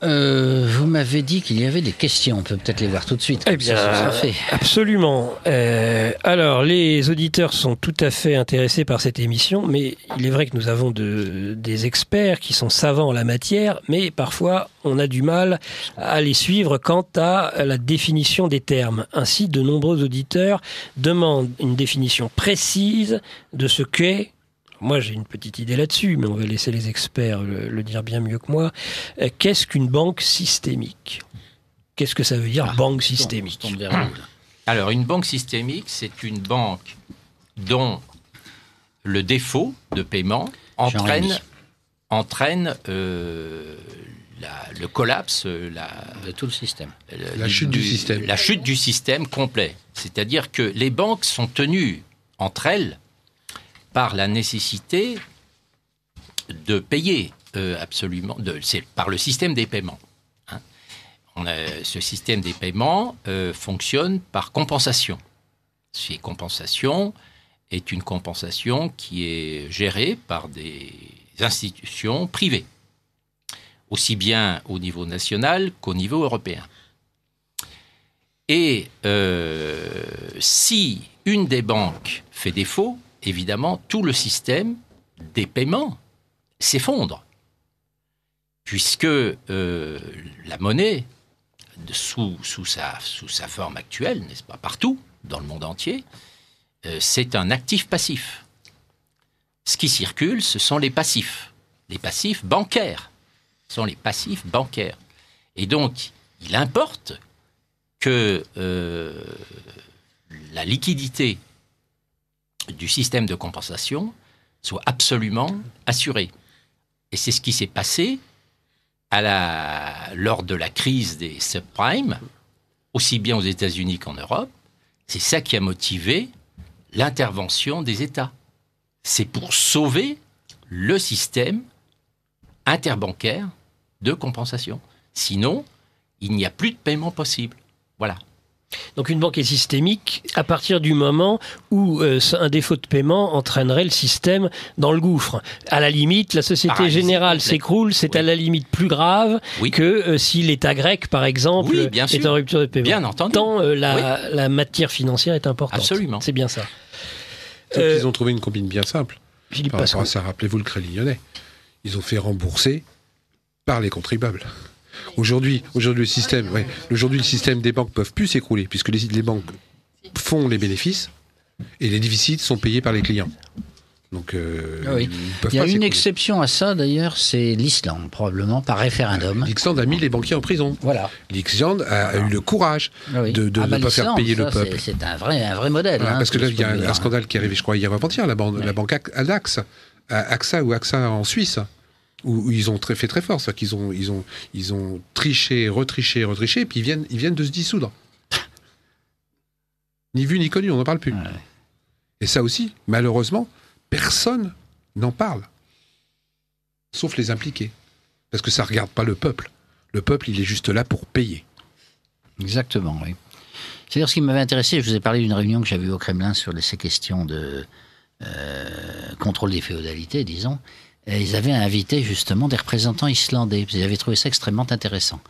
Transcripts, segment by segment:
Vous m'avez dit qu'il y avait des questions. On peut peut-être les voir tout de suite. Eh bien, ça sera fait. Absolument. Alors, les auditeurs sont tout à fait intéressés par cette émission, mais il est vrai que nous avons des experts qui sont savants en la matière, mais parfois on a du mal à les suivre quant à la définition des termes. Ainsi, de nombreux auditeurs demandent une définition précise de ce qu'est. Moi, j'ai une petite idée là-dessus, mais on va laisser les experts le dire bien mieux que moi. Qu'est-ce qu'une banque systémique ? Qu'est-ce que ça veut dire, banque systémique ? Alors, une banque systémique, c'est une banque dont le défaut de paiement entraîne le collapse, de tout le système. La chute du système. La chute du système complet. C'est-à-dire que les banques sont tenues entre elles par la nécessité de payer absolument, c'est par le système des paiements. Hein. Ce système des paiements fonctionne par compensation. Ces compensations est une compensation qui est gérée par des institutions privées, aussi bien au niveau national qu'au niveau européen. Et si une des banques fait défaut, évidemment, tout le système des paiements s'effondre, puisque la monnaie, sous sa forme actuelle, n'est-ce pas, partout, dans le monde entier, c'est un actif passif. Ce qui circule, ce sont les passifs bancaires. Ce sont les passifs bancaires. Et donc, il importe que la liquidité du système de compensation soit absolument assurée. Et c'est ce qui s'est passé lors de la crise des subprimes, aussi bien aux États-Unis qu'en Europe. C'est ça qui a motivé l'intervention des États. C'est pour sauver le système interbancaire de compensation. Sinon, il n'y a plus de paiement possible. Voilà. Donc une banque est systémique à partir du moment où un défaut de paiement entraînerait le système dans le gouffre. À la limite, la Société Générale s'écroule, c'est à la limite plus grave que si l'État grec, par exemple, est en rupture de paiement. Bien entendu. Tant la matière financière est importante. Absolument. C'est bien ça. Ils ont trouvé une combine bien simple. Philippe par rapport Pasqua. à ça, rappelez-vous le Crédit Lyonnais. Ils ont fait rembourser par les contribuables. Aujourd'hui, le système des banques ne peuvent plus s'écrouler puisque les banques font les bénéfices et les déficits sont payés par les clients. Donc, il y a une exception à ça d'ailleurs, c'est l'Islande, probablement par référendum. L'Islande a mis les banquiers en prison. Voilà. L'Islande a eu le courage de ne pas faire payer le peuple. C'est un vrai modèle. Voilà, parce que là, il y a un scandale qui est arrivé, je crois, hier avant-hier, la banque AXA ou AXA en Suisse. Où ils ont fait très fort, c'est-à-dire qu'ils ont triché, retriché, et puis ils viennent de se dissoudre. Ni vu ni connu, on n'en parle plus. Ouais. Et ça aussi, malheureusement, personne n'en parle. Sauf les impliqués. Parce que ça ne regarde pas le peuple. Le peuple, il est juste là pour payer. Exactement, oui. C'est-à-dire, ce qui m'avait intéressé, je vous ai parlé d'une réunion que j'avais eue au Kremlin sur ces questions de contrôle des féodalités, disons. Et ils avaient invité justement des représentants islandais. Ils avaient trouvé ça extrêmement intéressant.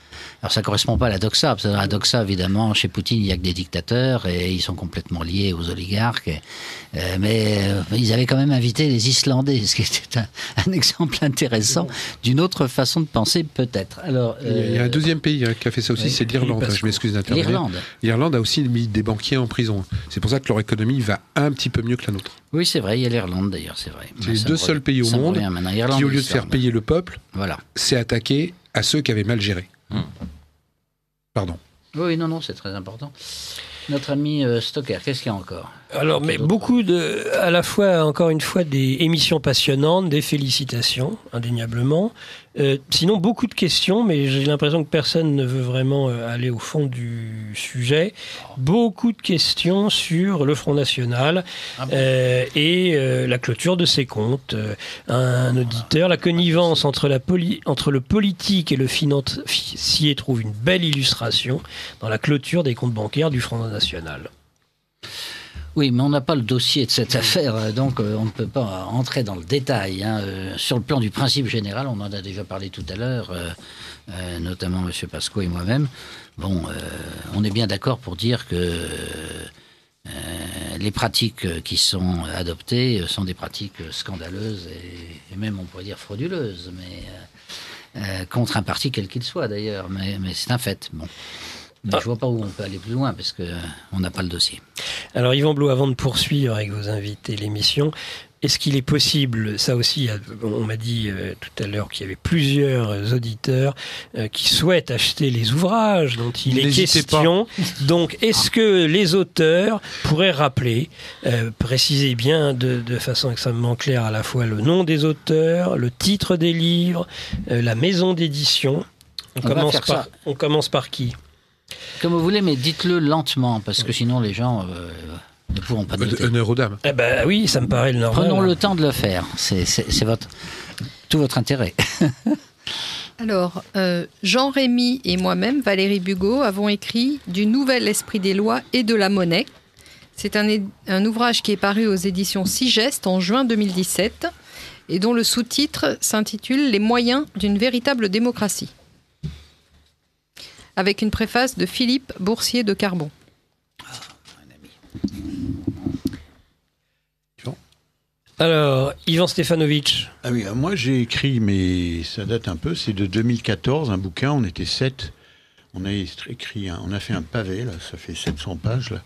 Alors ça ne correspond pas à la doxa, parce que dans la doxa, évidemment, chez Poutine, il n'y a que des dictateurs et ils sont complètement liés aux oligarques. Mais ils avaient quand même invité les Islandais, ce qui était un exemple intéressant d'une autre façon de penser, peut-être. Alors, il y a un deuxième pays qui a fait ça aussi, c'est l'Irlande. Je m'excuse d'intervenir. L'Irlande a aussi mis des banquiers en prison. C'est pour ça que leur économie va un petit peu mieux que la nôtre. Oui, c'est vrai, il y a l'Irlande d'ailleurs, c'est vrai. C'est les deux seuls pays au monde qui, au lieu de faire payer le peuple, s'est attaqué à ceux qui avaient mal géré. Pardon. Oui, non, c'est très important. Notre ami Stocker, qu'est-ce qu'il y a encore ? Alors, mais beaucoup à la fois, encore une fois, des émissions passionnantes, des félicitations, indéniablement. Sinon, beaucoup de questions, mais j'ai l'impression que personne ne veut vraiment aller au fond du sujet. Beaucoup de questions sur le Front National et la clôture de ses comptes. Un auditeur, la connivence entre le politique et le financier trouve une belle illustration dans la clôture des comptes bancaires du Front National. Oui, mais on n'a pas le dossier de cette affaire, donc on ne peut pas entrer dans le détail. Sur le plan du principe général, on en a déjà parlé tout à l'heure, notamment M. Pasqua et moi-même. Bon, on est bien d'accord pour dire que les pratiques qui sont adoptées sont des pratiques scandaleuses et même, on pourrait dire, frauduleuses, mais contre un parti quel qu'il soit d'ailleurs, mais c'est un fait. Bon. Mais je vois pas où on peut aller plus loin parce qu'on n'a pas le dossier. Alors Yvan Blot, avant de poursuivre avec vos invités l'émission, est-ce qu'il est possible, ça aussi, on m'a dit tout à l'heure qu'il y avait plusieurs auditeurs qui souhaitent acheter les ouvrages dont il est question. Donc est-ce que les auteurs pourraient rappeler, préciser bien de façon extrêmement claire à la fois le nom des auteurs, le titre des livres, la maison d'édition. On commence par qui ? Comme vous voulez, mais dites-le lentement, parce que sinon les gens ne pourront pas noter. Honneur aux dames. Eh ben oui, ça me paraît le normal. Prenons le temps de le faire, c'est tout votre intérêt. Alors, Jean-Rémy et moi-même, Valérie Bugeaud, avons écrit « Du nouvel esprit des lois et de la monnaie ». C'est un ouvrage qui est paru aux éditions Sigest en juin 2017 et dont le sous-titre s'intitule « Les moyens d'une véritable démocratie ». Avec une préface de Philippe Boursier de Carbon. Alors, Ivan Stefanovic. Ah oui, moi j'ai écrit, mais ça date un peu, c'est de 2014, un bouquin, on était 7. On a écrit, on a fait un pavé, là, ça fait 700 pages, là.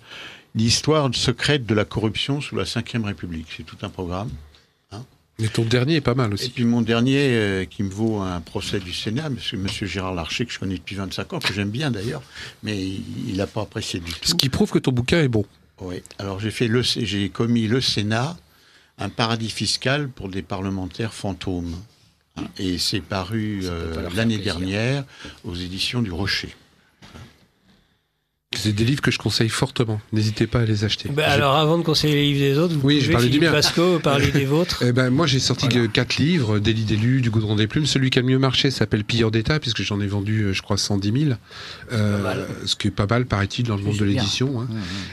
L'histoire secrète de la corruption sous la Ve République. C'est tout un programme. Mais ton dernier est pas mal aussi. Et puis mon dernier, qui me vaut un procès du Sénat, monsieur Gérard Larcher, que je connais depuis 25 ans, que j'aime bien d'ailleurs, mais il n'a pas apprécié du tout. Ce qui prouve que ton bouquin est bon. Oui, alors j'ai commis le Sénat, un paradis fiscal pour des parlementaires fantômes. Et c'est paru l'année dernière aux éditions du Rocher. C'est des livres que je conseille fortement. N'hésitez pas à les acheter. Alors, avant de conseiller les livres des autres, vous pouvez, Philippe Pasqua, parler des vôtres. Moi, j'ai sorti 4 livres, Délit d'élu, Du goudron des plumes. Celui qui a le mieux marché s'appelle Pilleurs d'État, puisque j'en ai vendu, je crois, 110 000. Ce qui est pas mal, paraît-il, dans le monde de l'édition. Hein.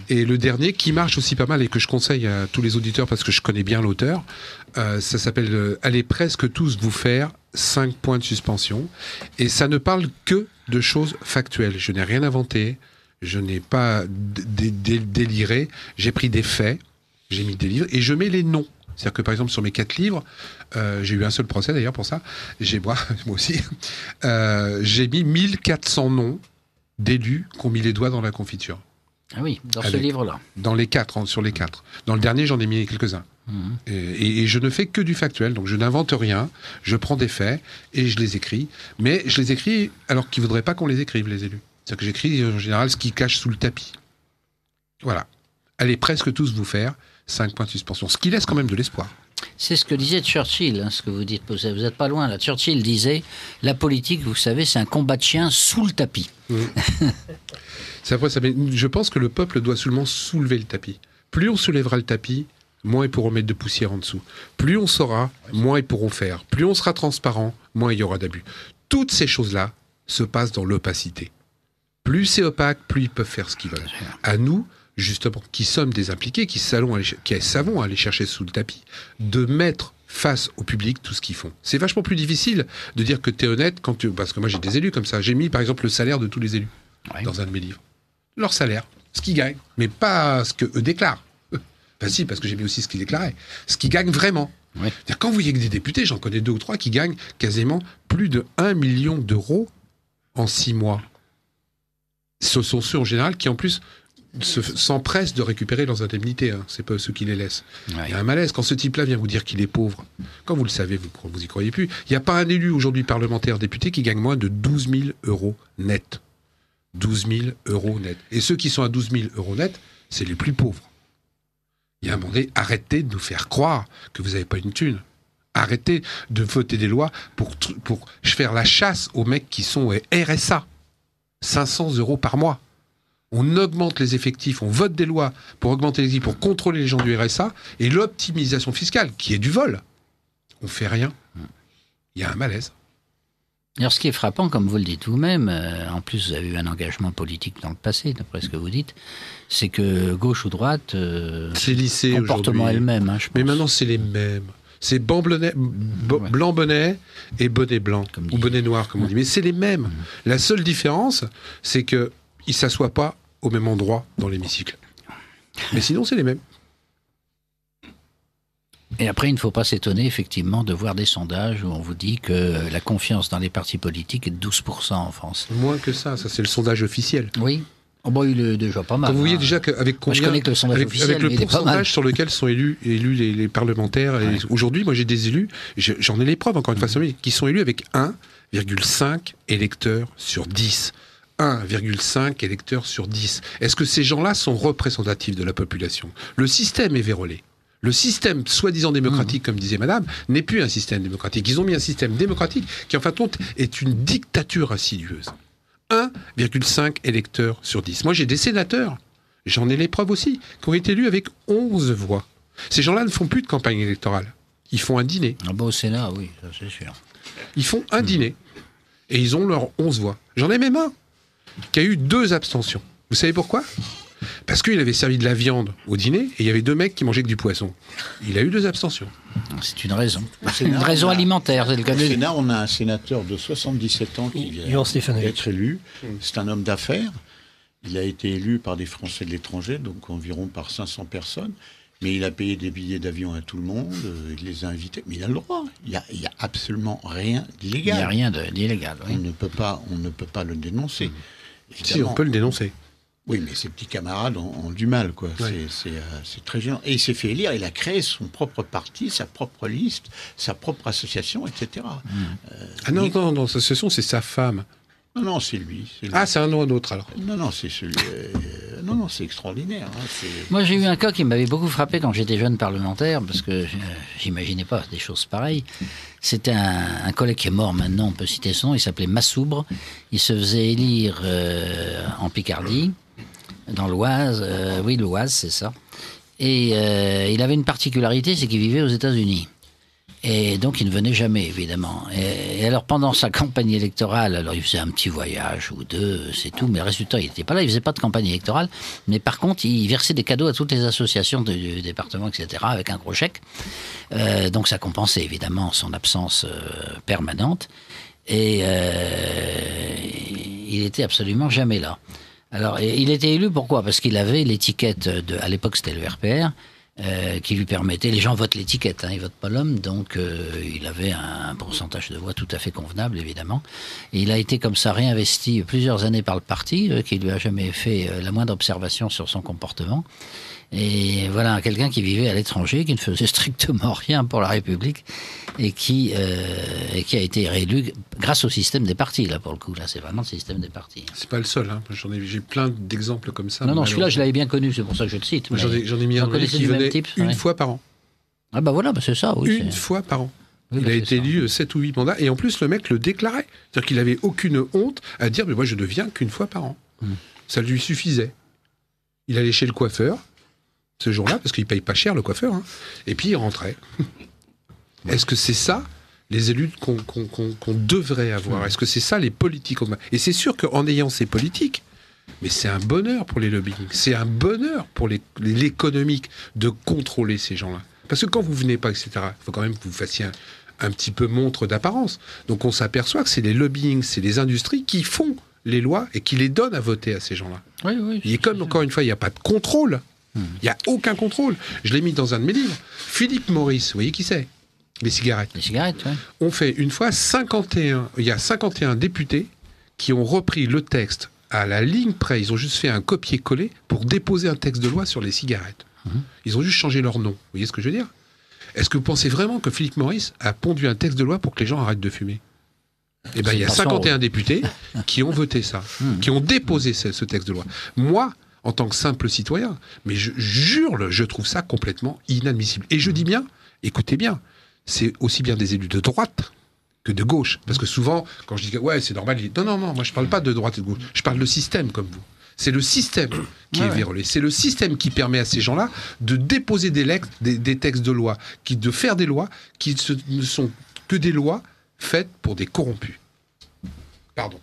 Et le dernier, qui marche aussi pas mal et que je conseille à tous les auditeurs, parce que je connais bien l'auteur, ça s'appelle « Allez presque tous vous faire 5 points de suspension ». Et ça ne parle que de choses factuelles. Je n'ai rien inventé. Je n'ai pas déliré, j'ai pris des faits, j'ai mis des livres et je mets les noms. C'est-à-dire que par exemple sur mes 4 livres, j'ai eu un seul procès d'ailleurs pour ça, moi aussi, j'ai mis 1400 noms d'élus qui ont mis les doigts dans la confiture. Ah oui, dans ce livre-là. Dans les 4, sur les 4. Dans le dernier, j'en ai mis quelques-uns. Et je ne fais que du factuel, donc je n'invente rien, je prends des faits et je les écris. Mais je les écris alors qu'ils ne voudraient pas qu'on les écrive, les élus. C'est-à-dire que j'écris en général ce qui cache sous le tapis. Voilà. Allez presque tous vous faire 5 points de suspension. Ce qui laisse quand même de l'espoir. C'est ce que disait Churchill, ce que vous dites. Vous n'êtes pas loin là. Churchill disait « La politique, vous savez, c'est un combat de chiens sous le tapis. C'est après ça. Mais je pense que le peuple doit seulement soulever le tapis. Plus on soulèvera le tapis, moins ils pourront mettre de poussière en dessous. Plus on saura, moins ils pourront faire. Plus on sera transparent, moins il y aura d'abus. Toutes ces choses-là se passent dans l'opacité. Plus c'est opaque, plus ils peuvent faire ce qu'ils veulent. À nous, justement, qui sommes des impliqués, qui savons aller chercher sous le tapis, de mettre face au public tout ce qu'ils font. C'est vachement plus difficile de dire que tu es honnête parce que moi j'ai des élus comme ça. J'ai mis par exemple le salaire de tous les élus dans un de mes livres. Leur salaire, ce qu'ils gagnent, mais pas ce qu'eux déclarent. Enfin si, parce que j'ai mis aussi ce qu'ils déclaraient. Ce qu'ils gagnent vraiment. Ouais. Quand vous voyez que des députés, j'en connais 2 ou 3 qui gagnent quasiment plus de 1 million d'euros en 6 mois. Ce sont ceux en général qui en plus s'empressent de récupérer leurs indemnités. C'est pas ceux qui les laissent. Ouais. Il y a un malaise. Quand ce type-là vient vous dire qu'il est pauvre, quand vous le savez, vous y croyez plus. Il n'y a pas un élu aujourd'hui parlementaire député qui gagne moins de 12 000 euros net. 12 000 euros net. Et ceux qui sont à 12 000 euros net, c'est les plus pauvres. Il y a un moment donné, arrêtez de nous faire croire que vous n'avez pas une thune. Arrêtez de voter des lois pour faire la chasse aux mecs qui sont RSA. 500 euros par mois. On augmente les effectifs, on vote des lois pour augmenter les effectifs, pour contrôler les gens du RSA, et l'optimisation fiscale, qui est du vol. On fait rien. Il y a un malaise. Alors, ce qui est frappant, comme vous le dites vous-même, en plus, vous avez eu un engagement politique dans le passé, d'après ce que vous dites, c'est que gauche ou droite, C'est lissé comportement aujourd'hui. elle-même, hein, je pense. Mais maintenant, c'est les mêmes. C'est blanc bonnet et bonnet blanc, Comme ou dit. bonnet noir, comme on dit. Mais c'est les mêmes. La seule différence, c'est qu'ils ne s'assoient pas au même endroit dans l'hémicycle. Mais sinon, c'est les mêmes. Et après, il ne faut pas s'étonner, effectivement, de voir des sondages où on vous dit que la confiance dans les partis politiques est de 12% en France. Moins que ça, c'est le sondage officiel. Oui. Oh, bah, il est déjà pas mal. Quand vous voyez hein. déjà qu'avec Moi, je combien, connais que le sondage officiel, avec le mais il est pas mal. pourcentage sur lequel sont élus les parlementaires. Et Ouais. aujourd'hui, moi, j'ai des élus, j'en ai les preuves, encore une fois, qui sont élus avec 1,5 électeurs sur 10. 1,5 électeurs sur 10. Est-ce que ces gens-là sont représentatifs de la population? Le système est vérolé. Le système soi-disant démocratique, comme disait madame, n'est plus un système démocratique. Ils ont mis un système démocratique qui, en fin de compte, est une dictature insidieuse. 1,5 électeurs sur 10. Moi, j'ai des sénateurs, j'en ai les preuves aussi, qui ont été élus avec 11 voix. Ces gens-là ne font plus de campagne électorale. Ils font un dîner. Ah bah, au Sénat, oui, ça c'est sûr. Ils font un dîner. Et ils ont leurs 11 voix. J'en ai même un qui a eu 2 abstentions. Vous savez pourquoi? Parce qu'il avait servi de la viande au dîner et il y avait 2 mecs qui mangeaient que du poisson. Il a eu 2 abstentions. C'est une raison. Au C'est une Sénat, raison on a- alimentaire, c'est le cas Au de le dire. Sénat, on a un sénateur de 77 ans qui vient Yvan Stefanovic. d'être élu. C'est un homme d'affaires. Il a été élu par des Français de l'étranger, donc environ par 500 personnes. Mais il a payé des billets d'avion à tout le monde, il les a invités. Mais il a le droit. Il y a absolument rien Il d'illégal. n'y a rien d'illégal. On Oui. ne peut pas le dénoncer. Si, Évidemment. on peut le dénoncer. Oui, mais ses petits camarades ont du mal, quoi. Ouais. C'est très gênant. Et il s'est fait élire, il a créé son propre parti, sa propre liste, sa propre association, etc. Ah non, non, non, l'association, c'est sa femme. Non, c'est lui. Ah, c'est un autre alors. Non, c'est celui. Non, c'est extraordinaire. Hein, Moi, j'ai eu un cas qui m'avait beaucoup frappé quand j'étais jeune parlementaire, parce que j'imaginais pas des choses pareilles. C'était un collègue qui est mort maintenant, on peut citer son nom, il s'appelait Massoubre. Il se faisait élire en Picardie, dans l'Oise. Oui, l'Oise, c'est ça. Et il avait une particularité, c'est qu'il vivait aux États-Unis. Et donc, il ne venait jamais, évidemment. Et alors, pendant sa campagne électorale, alors il faisait un petit voyage ou 2, c'est tout, mais le résultat, il n'était pas là, il faisait pas de campagne électorale. Mais par contre, il versait des cadeaux à toutes les associations du département, etc., avec un gros chèque. Donc, ça compensait, évidemment, son absence permanente. Et il était absolument jamais là. Alors, il était élu, pourquoi? Parce qu'il avait l'étiquette, à l'époque, c'était le RPR, qui lui permettait, les gens votent l'étiquette, hein, ils votent pas l'homme, donc il avait un pourcentage de voix tout à fait convenable, évidemment. Et il a été comme ça réinvesti plusieurs années par le parti, qui lui a jamais fait la moindre observation sur son comportement. Et voilà, quelqu'un qui vivait à l'étranger, qui ne faisait strictement rien pour la République, et qui a été réélu grâce au système des partis, là, pour le coup. Là, c'est vraiment le système des partis. C'est pas le seul. Hein. J'ai plein d'exemples comme ça. Non, celui-là, je l'avais bien connu, c'est pour ça que je le cite. Moi, mais- j'en ai mis un Vous connaissez qui du même venait type, une ouais. fois par an. Ah bah voilà, bah c'est ça, oui. Une c'est- fois par an. Oui, Il bah, a c'est été ça. élu 7 ou 8 mandats. Et en plus, le mec le déclarait. C'est-à-dire qu'il avait aucune honte à dire, mais moi, je ne viens qu'une fois par an. Ça lui suffisait. Il allait chez le coiffeur, ce jour-là, parce qu'il paye pas cher, le coiffeur. Hein. Et puis, il rentrait. Est-ce que c'est ça, les élus qu'on devrait avoir? Est-ce que c'est ça, les politiques? Et c'est sûr qu'en ayant ces politiques, mais c'est un bonheur pour les lobbying, c'est un bonheur pour l'économique de contrôler ces gens-là. Parce que quand vous venez pas, etc., il faut quand même que vous fassiez un petit peu montre d'apparence. Donc on s'aperçoit que c'est les lobbying, c'est les industries qui font les lois et qui les donnent à voter à ces gens-là. Oui, oui. Et comme, encore une fois, il n'y a pas de contrôle, il n'y a aucun contrôle. Je l'ai mis dans un de mes livres. Philippe Maurice, vous voyez qui c'est? Les cigarettes. Les cigarettes, oui. On fait une fois 51, il y a 51 députés qui ont repris le texte à la ligne près. Ils ont juste fait un copier-coller pour déposer un texte de loi sur les cigarettes. Ils ont juste changé leur nom. Vous voyez ce que je veux dire? Est-ce que vous pensez vraiment que Philippe Maurice a pondu un texte de loi pour que les gens arrêtent de fumer? Eh bien, il y a C'est pas son 51 députés qui ont voté ça, qui ont déposé ce texte de loi. Moi, en tant que simple citoyen, mais je jure, je trouve ça complètement inadmissible. Et je dis bien, écoutez bien, c'est aussi bien des élus de droite que de gauche. Parce que souvent, quand je dis ouais, c'est normal, ils disent, non, moi je parle pas de droite et de gauche, je parle de système comme vous. C'est le système qui est vérolé. C'est le système qui permet à ces gens-là de déposer des textes de loi, de faire des lois qui ne sont que des lois faites pour des corrompus. Pardon.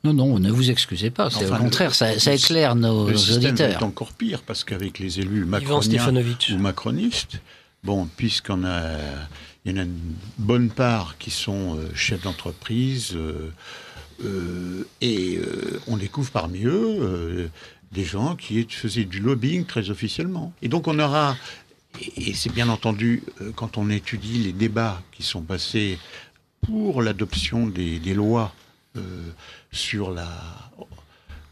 Non, ne vous excusez pas. C'est au contraire, ça éclaire nos Le système auditeurs. est encore pire, parce qu'avec les élus Ivan macroniens Stefanovic. ou macronistes, bon, il y en a une bonne part qui sont chefs d'entreprise, et on découvre parmi eux des gens qui faisaient du lobbying très officiellement. Et donc on aura, et c'est bien entendu, quand on étudie les débats qui sont passés pour l'adoption des lois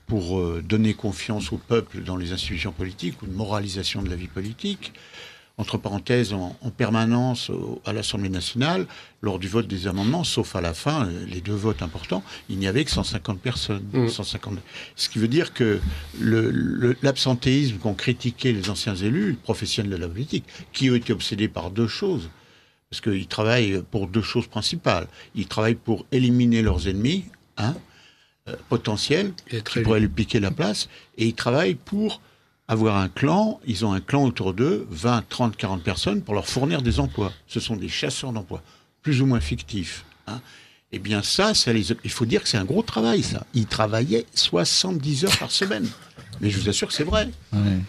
pour donner confiance au peuple dans les institutions politiques ou une moralisation de la vie politique, entre parenthèses, en permanence à l'Assemblée nationale, lors du vote des amendements, sauf à la fin, les 2 votes importants, il n'y avait que 150 personnes. 150. Ce qui veut dire que l'absentéisme qu'ont critiqué les anciens élus, professionnels de la politique, qui ont été obsédés par 2 choses, parce qu'ils travaillent pour 2 choses principales. Ils travaillent pour éliminer leurs ennemis, potentiels, qui pourraient lui piquer la place, et ils travaillent pour avoir un clan. Ils ont un clan autour d'eux, 20, 30, 40 personnes, pour leur fournir des emplois. Ce sont des chasseurs d'emplois, plus ou moins fictifs. Eh bien ça, il faut dire que c'est un gros travail, ça. Ils travaillaient 70 heures par semaine. Mais je vous assure que c'est vrai,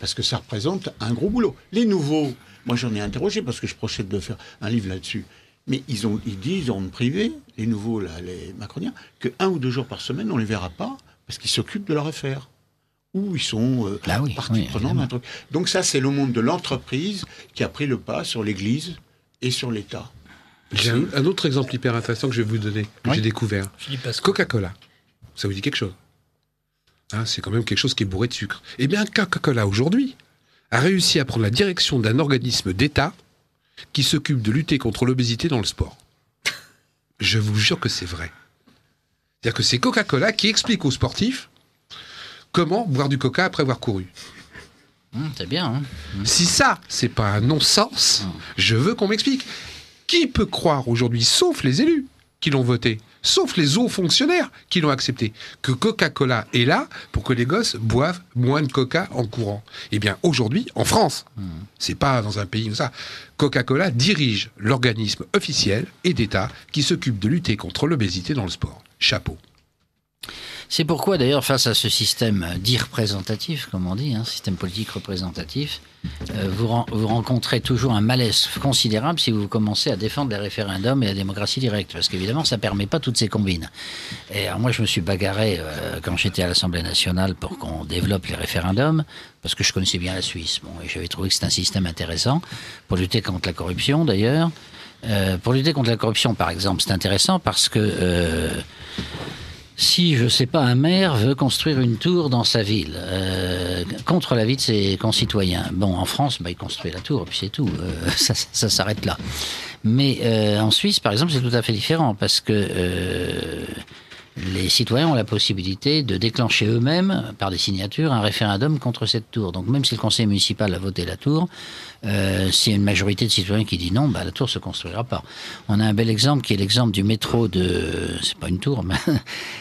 parce que ça représente un gros boulot. Les nouveaux, moi j'en ai interrogé, parce que je projette de faire un livre là-dessus, mais ils disent en privé, les nouveaux, là, les macroniens, que 1 ou 2 jours par semaine, on ne les verra pas, parce qu'ils s'occupent de leur affaire. Ou ils sont partie prenante d'un truc. Donc ça, c'est le monde de l'entreprise qui a pris le pas sur l'Église et sur l'État. J'ai un autre exemple hyper intéressant que je vais vous donner, que j'ai découvert. Coca-Cola, ça vous dit quelque chose? C'est quand même quelque chose qui est bourré de sucre. Eh bien, Coca-Cola, aujourd'hui, a réussi à prendre la direction d'un organisme d'État qui s'occupe de lutter contre l'obésité dans le sport. Je vous jure que c'est vrai. C'est-à-dire que c'est Coca-Cola qui explique aux sportifs comment boire du coca après avoir couru. C'est bien. Si ça, c'est pas un non-sens, je veux qu'on m'explique. Qui peut croire aujourd'hui, sauf les élus qui l'ont voté, sauf les hauts fonctionnaires qui l'ont accepté, que Coca-Cola est là pour que les gosses boivent moins de coca en courant? Eh bien, aujourd'hui, en France, c'est pas dans un pays comme ça, Coca-Cola dirige l'organisme officiel et d'État qui s'occupe de lutter contre l'obésité dans le sport. Chapeau. C'est pourquoi, d'ailleurs, face à ce système dit représentatif, comme on dit, système politique représentatif, vous rencontrez toujours un malaise considérable si vous commencez à défendre les référendums et la démocratie directe. Parce qu'évidemment, ça ne permet pas toutes ces combines. Et alors, moi, je me suis bagarré quand j'étais à l'Assemblée nationale pour qu'on développe les référendums, parce que je connaissais bien la Suisse. Et j'avais trouvé que c'était un système intéressant pour lutter contre la corruption, d'ailleurs. Pour lutter contre la corruption, par exemple, c'est intéressant parce que... si, je ne sais pas, un maire veut construire une tour dans sa ville, contre l'avis de ses concitoyens. Bon, en France, il construit la tour, et puis c'est tout. Ça s'arrête là. Mais en Suisse, par exemple, c'est tout à fait différent, parce que les citoyens ont la possibilité de déclencher eux-mêmes, par des signatures, un référendum contre cette tour. Donc même si le conseil municipal a voté la tour, s'il y a une majorité de citoyens qui dit non, la tour ne se construira pas. On a un bel exemple qui est l'exemple du métro c'est pas une tour, mais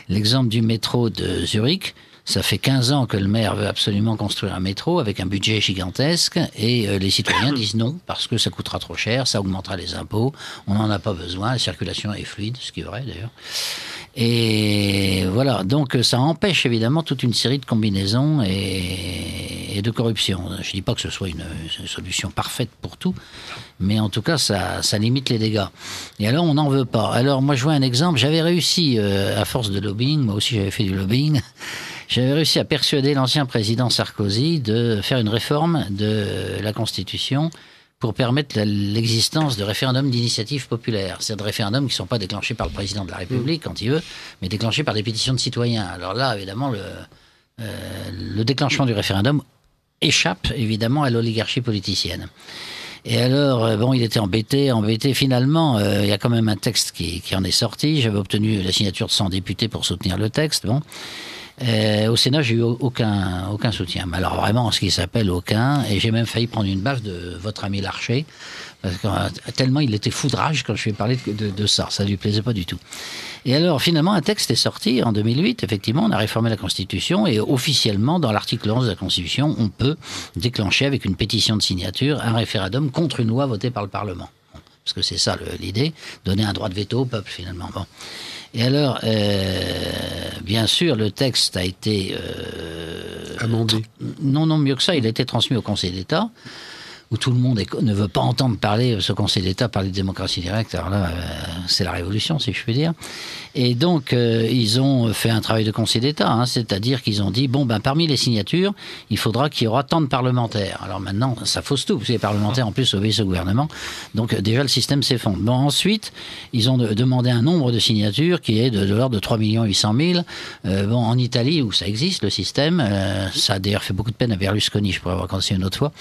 l'exemple du métro de Zurich. Ça fait 15 ans que le maire veut absolument construire un métro avec un budget gigantesque et les citoyens disent non parce que ça coûtera trop cher, ça augmentera les impôts, on n'en a pas besoin, la circulation est fluide, ce qui est vrai d'ailleurs. Et voilà, donc ça empêche évidemment toute une série de combinaisons et de corruption. Je ne dis pas que ce soit une solution parfaite pour tout, mais en tout cas ça limite les dégâts. Et alors on n'en veut pas. Alors moi je vois un exemple, j'avais réussi à force de lobbying, moi aussi j'avais fait du lobbying, j'avais réussi à persuader l'ancien président Sarkozy de faire une réforme de la Constitution pour permettre l'existence de référendums d'initiative populaire. C'est de référendums qui ne sont pas déclenchés par le président de la République quand il veut, mais déclenchés par des pétitions de citoyens. Alors là, évidemment, le déclenchement du référendum échappe évidemment à l'oligarchie politicienne. Et alors, il était embêté. Finalement, il y a quand même un texte qui en est sorti. J'avais obtenu la signature de 100 députés pour soutenir le texte. Au Sénat, j'ai eu aucun soutien. Mais alors vraiment, en ce qui s'appelle aucun, et j'ai même failli prendre une baffe de votre ami Larcher, parce que tellement il était foudrage quand je lui ai parlé de ça. Ça ne lui plaisait pas du tout. Et alors, finalement, un texte est sorti en 2008. Effectivement, on a réformé la Constitution, et officiellement, dans l'article 11 de la Constitution, on peut déclencher avec une pétition de signature un référendum contre une loi votée par le Parlement. Parce que c'est ça l'idée, donner un droit de veto au peuple, finalement. Et alors, bien sûr, le texte a été... Amendé. Non, mieux que ça, il a été transmis au Conseil d'État, où tout le monde ne veut pas entendre parler, ce Conseil d'État parler de démocratie directe. Alors là, c'est la révolution, si je puis dire. Et donc, ils ont fait un travail de Conseil d'État, hein, c'est-à-dire qu'ils ont dit, parmi les signatures, il faudra qu'il y aura tant de parlementaires. Alors maintenant, ça fausse tout, parce que les parlementaires, en plus, obéissent au gouvernement. Donc déjà, le système s'effondre. Bon, ensuite, ils ont demandé un nombre de signatures qui est de l'ordre de 3 800 000. En Italie, où ça existe, le système, ça a d'ailleurs fait beaucoup de peine à Berlusconi, je pourrais avoir raconté une autre fois.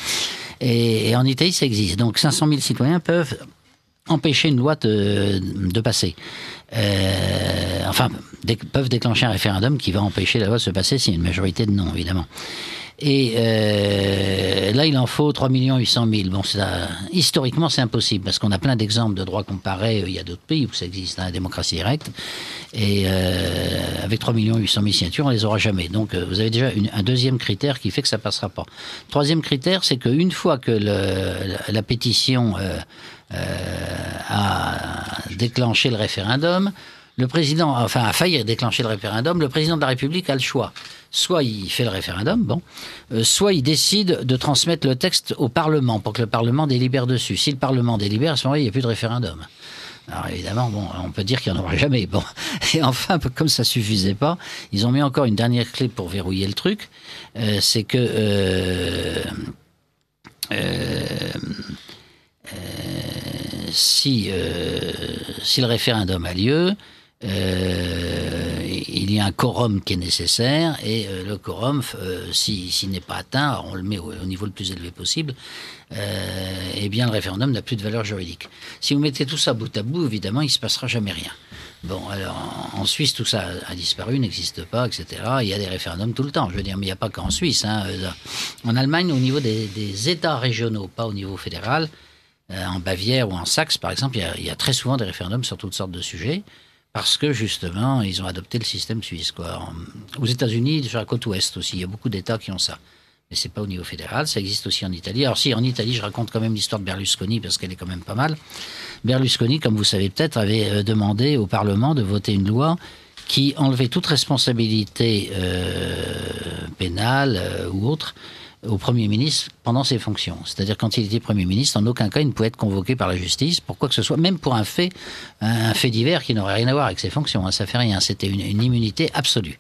Et en Italie, ça existe. Donc 500 000 citoyens peuvent empêcher une loi de passer. Peuvent déclencher un référendum qui va empêcher la loi de se passer s'il y a une majorité de non, évidemment. Et là, il en faut 3 800 000. Bon, historiquement, c'est impossible, parce qu'on a plein d'exemples de droits comparés. Il y a d'autres pays où ça existe, la démocratie directe. Et avec 3 800 000 signatures, on les aura jamais. Donc, vous avez déjà un deuxième critère qui fait que ça passera pas. Troisième critère, c'est qu'une fois que la pétition a déclenché le référendum, le président, a failli déclencher le référendum, le président de la République a le choix. Soit il fait le référendum, soit il décide de transmettre le texte au Parlement pour que le Parlement délibère dessus. Si le Parlement délibère, à ce moment-là, il n'y a plus de référendum. Alors évidemment, on peut dire qu'il n'y en aura jamais. Bon. Et enfin, comme ça suffisait pas, ils ont mis encore une dernière clé pour verrouiller le truc. C'est que si le référendum a lieu, il y a un quorum qui est nécessaire, et le quorum, s'il n'est pas atteint, on le met au niveau le plus élevé possible, eh bien le référendum n'a plus de valeur juridique. Si vous mettez tout ça bout à bout, évidemment, il ne se passera jamais rien. Bon, alors en Suisse, tout ça a disparu, n'existe pas, etc. Il y a des référendums tout le temps, je veux dire, mais il n'y a pas qu'en Suisse. Hein. En Allemagne, au niveau des États régionaux, pas au niveau fédéral, en Bavière ou en Saxe, par exemple, il y a très souvent des référendums sur toutes sortes de sujets, parce que justement, ils ont adopté le système suisse, quoi. Aux États-Unis, sur la côte ouest aussi, il y a beaucoup d'États qui ont ça. Mais c'est pas au niveau fédéral, ça existe aussi en Italie. Alors si, en Italie, je raconte quand même l'histoire de Berlusconi, parce qu'elle est quand même pas mal. Berlusconi, comme vous savez peut-être, avait demandé au Parlement de voter une loi qui enlevait toute responsabilité pénale ou autre au Premier ministre pendant ses fonctions. C'est-à-dire quand il était Premier ministre, en aucun cas il ne pouvait être convoqué par la justice pour quoi que ce soit, même pour un fait divers qui n'aurait rien à voir avec ses fonctions. Hein, ça fait rien, c'était une immunité absolue.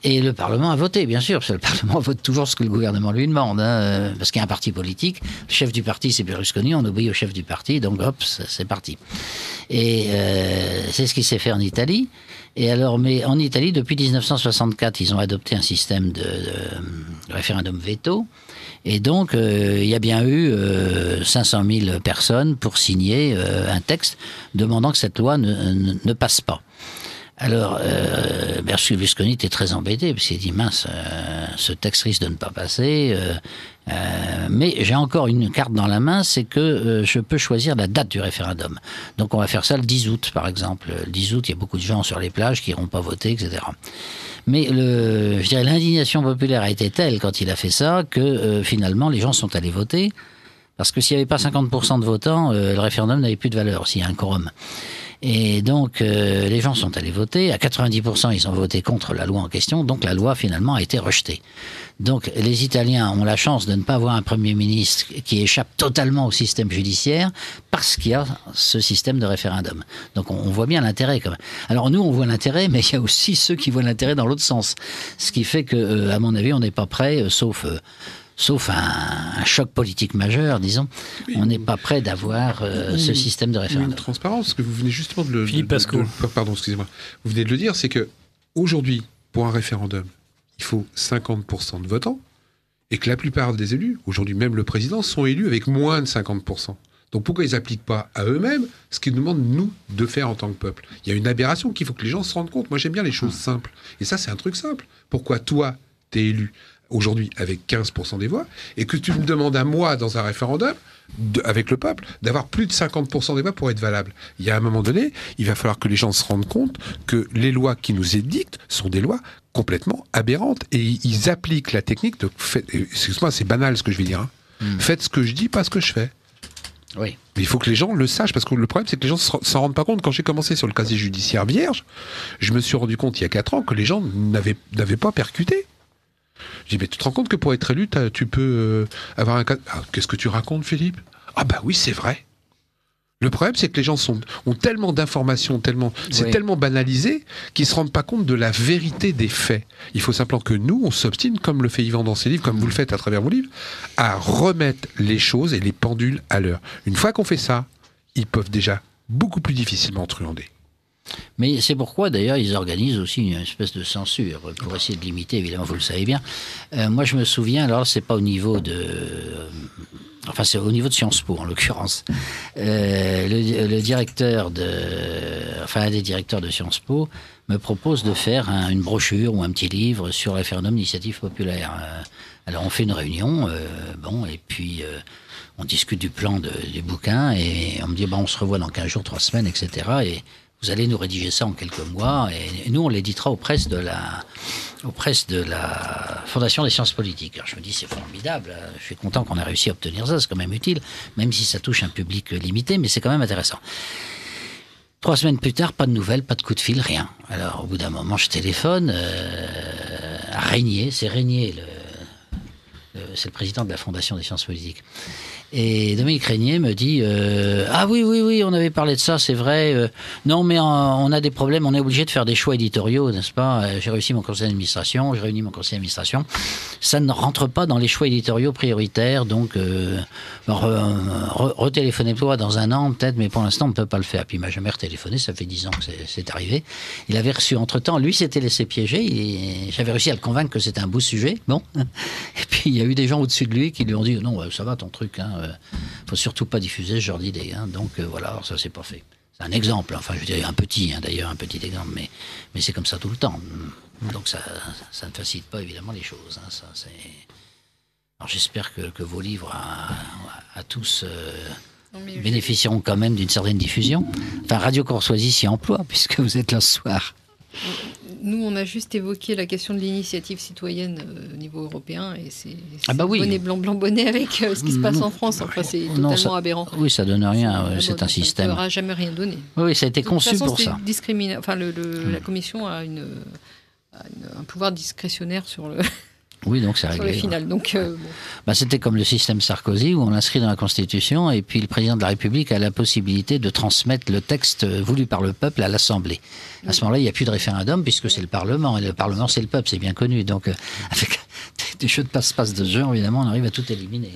Et le Parlement a voté, bien sûr, parce que le Parlement vote toujours ce que le gouvernement lui demande, hein, parce qu'il y a un parti politique, le chef du parti c'est Berlusconi, on obéit au chef du parti, donc hop, c'est parti. Et c'est ce qui s'est fait en Italie. Et alors, mais en Italie, depuis 1964, ils ont adopté un système de référendum veto. Et donc, il y a bien eu 500 000 personnes pour signer un texte demandant que cette loi ne passe pas. Alors, Berlusconi était très embêté, parce qu'il dit, mince, ce texte risque de ne pas passer. Mais j'ai encore une carte dans la main, c'est que je peux choisir la date du référendum. Donc on va faire ça le 10 août, par exemple. Le 10 août, il y a beaucoup de gens sur les plages qui n'iront pas voter, etc. Mais je dirais l'indignation populaire a été telle quand il a fait ça que finalement les gens sont allés voter. Parce que s'il n'y avait pas 50% de votants, le référendum n'avait plus de valeur, s'il y a un quorum. Et donc, les gens sont allés voter. À 90%, ils ont voté contre la loi en question. Donc, la loi, finalement, a été rejetée. Donc, les Italiens ont la chance de ne pas avoir un Premier ministre qui échappe totalement au système judiciaire parce qu'il y a ce système de référendum. Donc, on voit bien l'intérêt, quand même. Alors, nous, on voit l'intérêt, mais il y a aussi ceux qui voient l'intérêt dans l'autre sens. Ce qui fait que, à mon avis, on n'est pas prêt, sauf un choc politique majeur, disons, oui, on n'est pas prêt d'avoir ce système de référendum. Une transparence, parce que vous venez justement de le... Philippe Pasco. Pardon, excusez-moi. Vous venez de le dire, c'est que aujourd'hui, pour un référendum, il faut 50% de votants, et que la plupart des élus, aujourd'hui même le président, sont élus avec moins de 50%. Donc pourquoi ils n'appliquent pas à eux-mêmes ce qu'ils nous demandent, nous, de faire en tant que peuple? Il y a une aberration qu'il faut que les gens se rendent compte. Moi, j'aime bien les choses simples. Et ça, c'est un truc simple. Pourquoi toi, t'es élu aujourd'hui avec 15% des voix, et que tu me demandes à moi, dans un référendum, avec le peuple, d'avoir plus de 50% des voix pour être valable. Il y a un moment donné, il va falloir que les gens se rendent compte que les lois qui nous édictent sont des lois complètement aberrantes, et ils appliquent la technique de... Excuse-moi, c'est banal ce que je vais dire. Hein. Faites ce que je dis, pas ce que je fais. Oui. Il faut que les gens le sachent, parce que le problème, c'est que les gens s'en rendent pas compte. Quand j'ai commencé sur le casier judiciaire vierge, je me suis rendu compte il y a 4 ans que les gens n'avaient pas percuté. Je dis, mais tu te rends compte que pour être élu, tu peux avoir un cas... Ah, qu'est-ce que tu racontes, Philippe? Ah bah oui, c'est vrai. Le problème, c'est que les gens ont tellement d'informations, c'est tellement banalisé, qu'ils ne se rendent pas compte de la vérité des faits. Il faut simplement que nous, on s'obstine, comme le fait Yvan dans ses livres, comme vous le faites à travers vos livres, à remettre les choses et les pendules à l'heure. Une fois qu'on fait ça, ils peuvent déjà beaucoup plus difficilement truander. Mais c'est pourquoi, d'ailleurs, ils organisent aussi une espèce de censure pour essayer de limiter, évidemment, vous le savez bien. Moi, je me souviens, alors, c'est pas au niveau de... Enfin, c'est au niveau de Sciences Po, en l'occurrence. Le directeur un des directeurs de Sciences Po me propose de faire une brochure ou un petit livre sur le référendum d'initiative populaire. Alors, on fait une réunion, et puis on discute du plan du bouquin, et on me dit, on se revoit dans 15 jours, 3 semaines, etc., et vous allez nous rédiger ça en quelques mois, et nous, on l'éditera aux presses de la Fondation des sciences politiques. Alors je me dis, c'est formidable, je suis content qu'on ait réussi à obtenir ça, c'est quand même utile, même si ça touche un public limité, mais c'est quand même intéressant. 3 semaines plus tard, pas de nouvelles, pas de coup de fil, rien. Alors au bout d'un moment, je téléphone à Régnier, c'est Régnier, c'est le président de la Fondation des sciences politiques. Et Dominique Régnier me dit ah oui, on avait parlé de ça, c'est vrai. Non, mais on a des problèmes, on est obligé de faire des choix éditoriaux, n'est-ce pas? J'ai réussi mon conseil d'administration, j'ai réuni mon conseil d'administration. Ça ne rentre pas dans les choix éditoriaux prioritaires, donc retéléphonez-toi dans 1 an peut-être, mais pour l'instant on ne peut pas le faire. Puis il m'a jamais retéléphoné, ça fait 10 ans que c'est arrivé. Il avait reçu entre-temps, lui s'était laissé piéger, j'avais réussi à le convaincre que c'était un beau sujet, bon. Et puis il y a eu des gens au-dessus de lui qui lui ont dit non, ça va ton truc, hein. Faut surtout pas diffuser ce genre d'idées, hein. Donc voilà, alors ça c'est pas fait. C'est un exemple, enfin je dirais un petit exemple, mais c'est comme ça tout le temps. Donc ça ne facilite pas évidemment les choses, hein. Ça, c'est... Alors j'espère que vos livres à tous bénéficieront quand même d'une certaine diffusion. Enfin, Radio Courtoisie s'y emploie puisque vous êtes là ce soir. Nous, on a juste évoqué la question de l'initiative citoyenne au niveau européen, et c'est oui. bonnet blanc bonnet avec ce qui se passe en France. Enfin, c'est totalement aberrant. Oui, ça donne rien. C'est un système. Ça n'aura jamais rien donné. Oui, ça a été conçu pour ça. Enfin, la Commission a un pouvoir discrétionnaire sur le. Oui, donc c'est réglé. Sur le final. Donc, c'était comme le système Sarkozy où on l'inscrit dans la Constitution et puis le président de la République a la possibilité de transmettre le texte voulu par le peuple à l'Assemblée. À ce moment-là, il n'y a plus de référendum puisque c'est le Parlement et le Parlement c'est le peuple, c'est bien connu. Donc avec des jeux de passe-passe de ce genre, évidemment, on arrive à tout éliminer.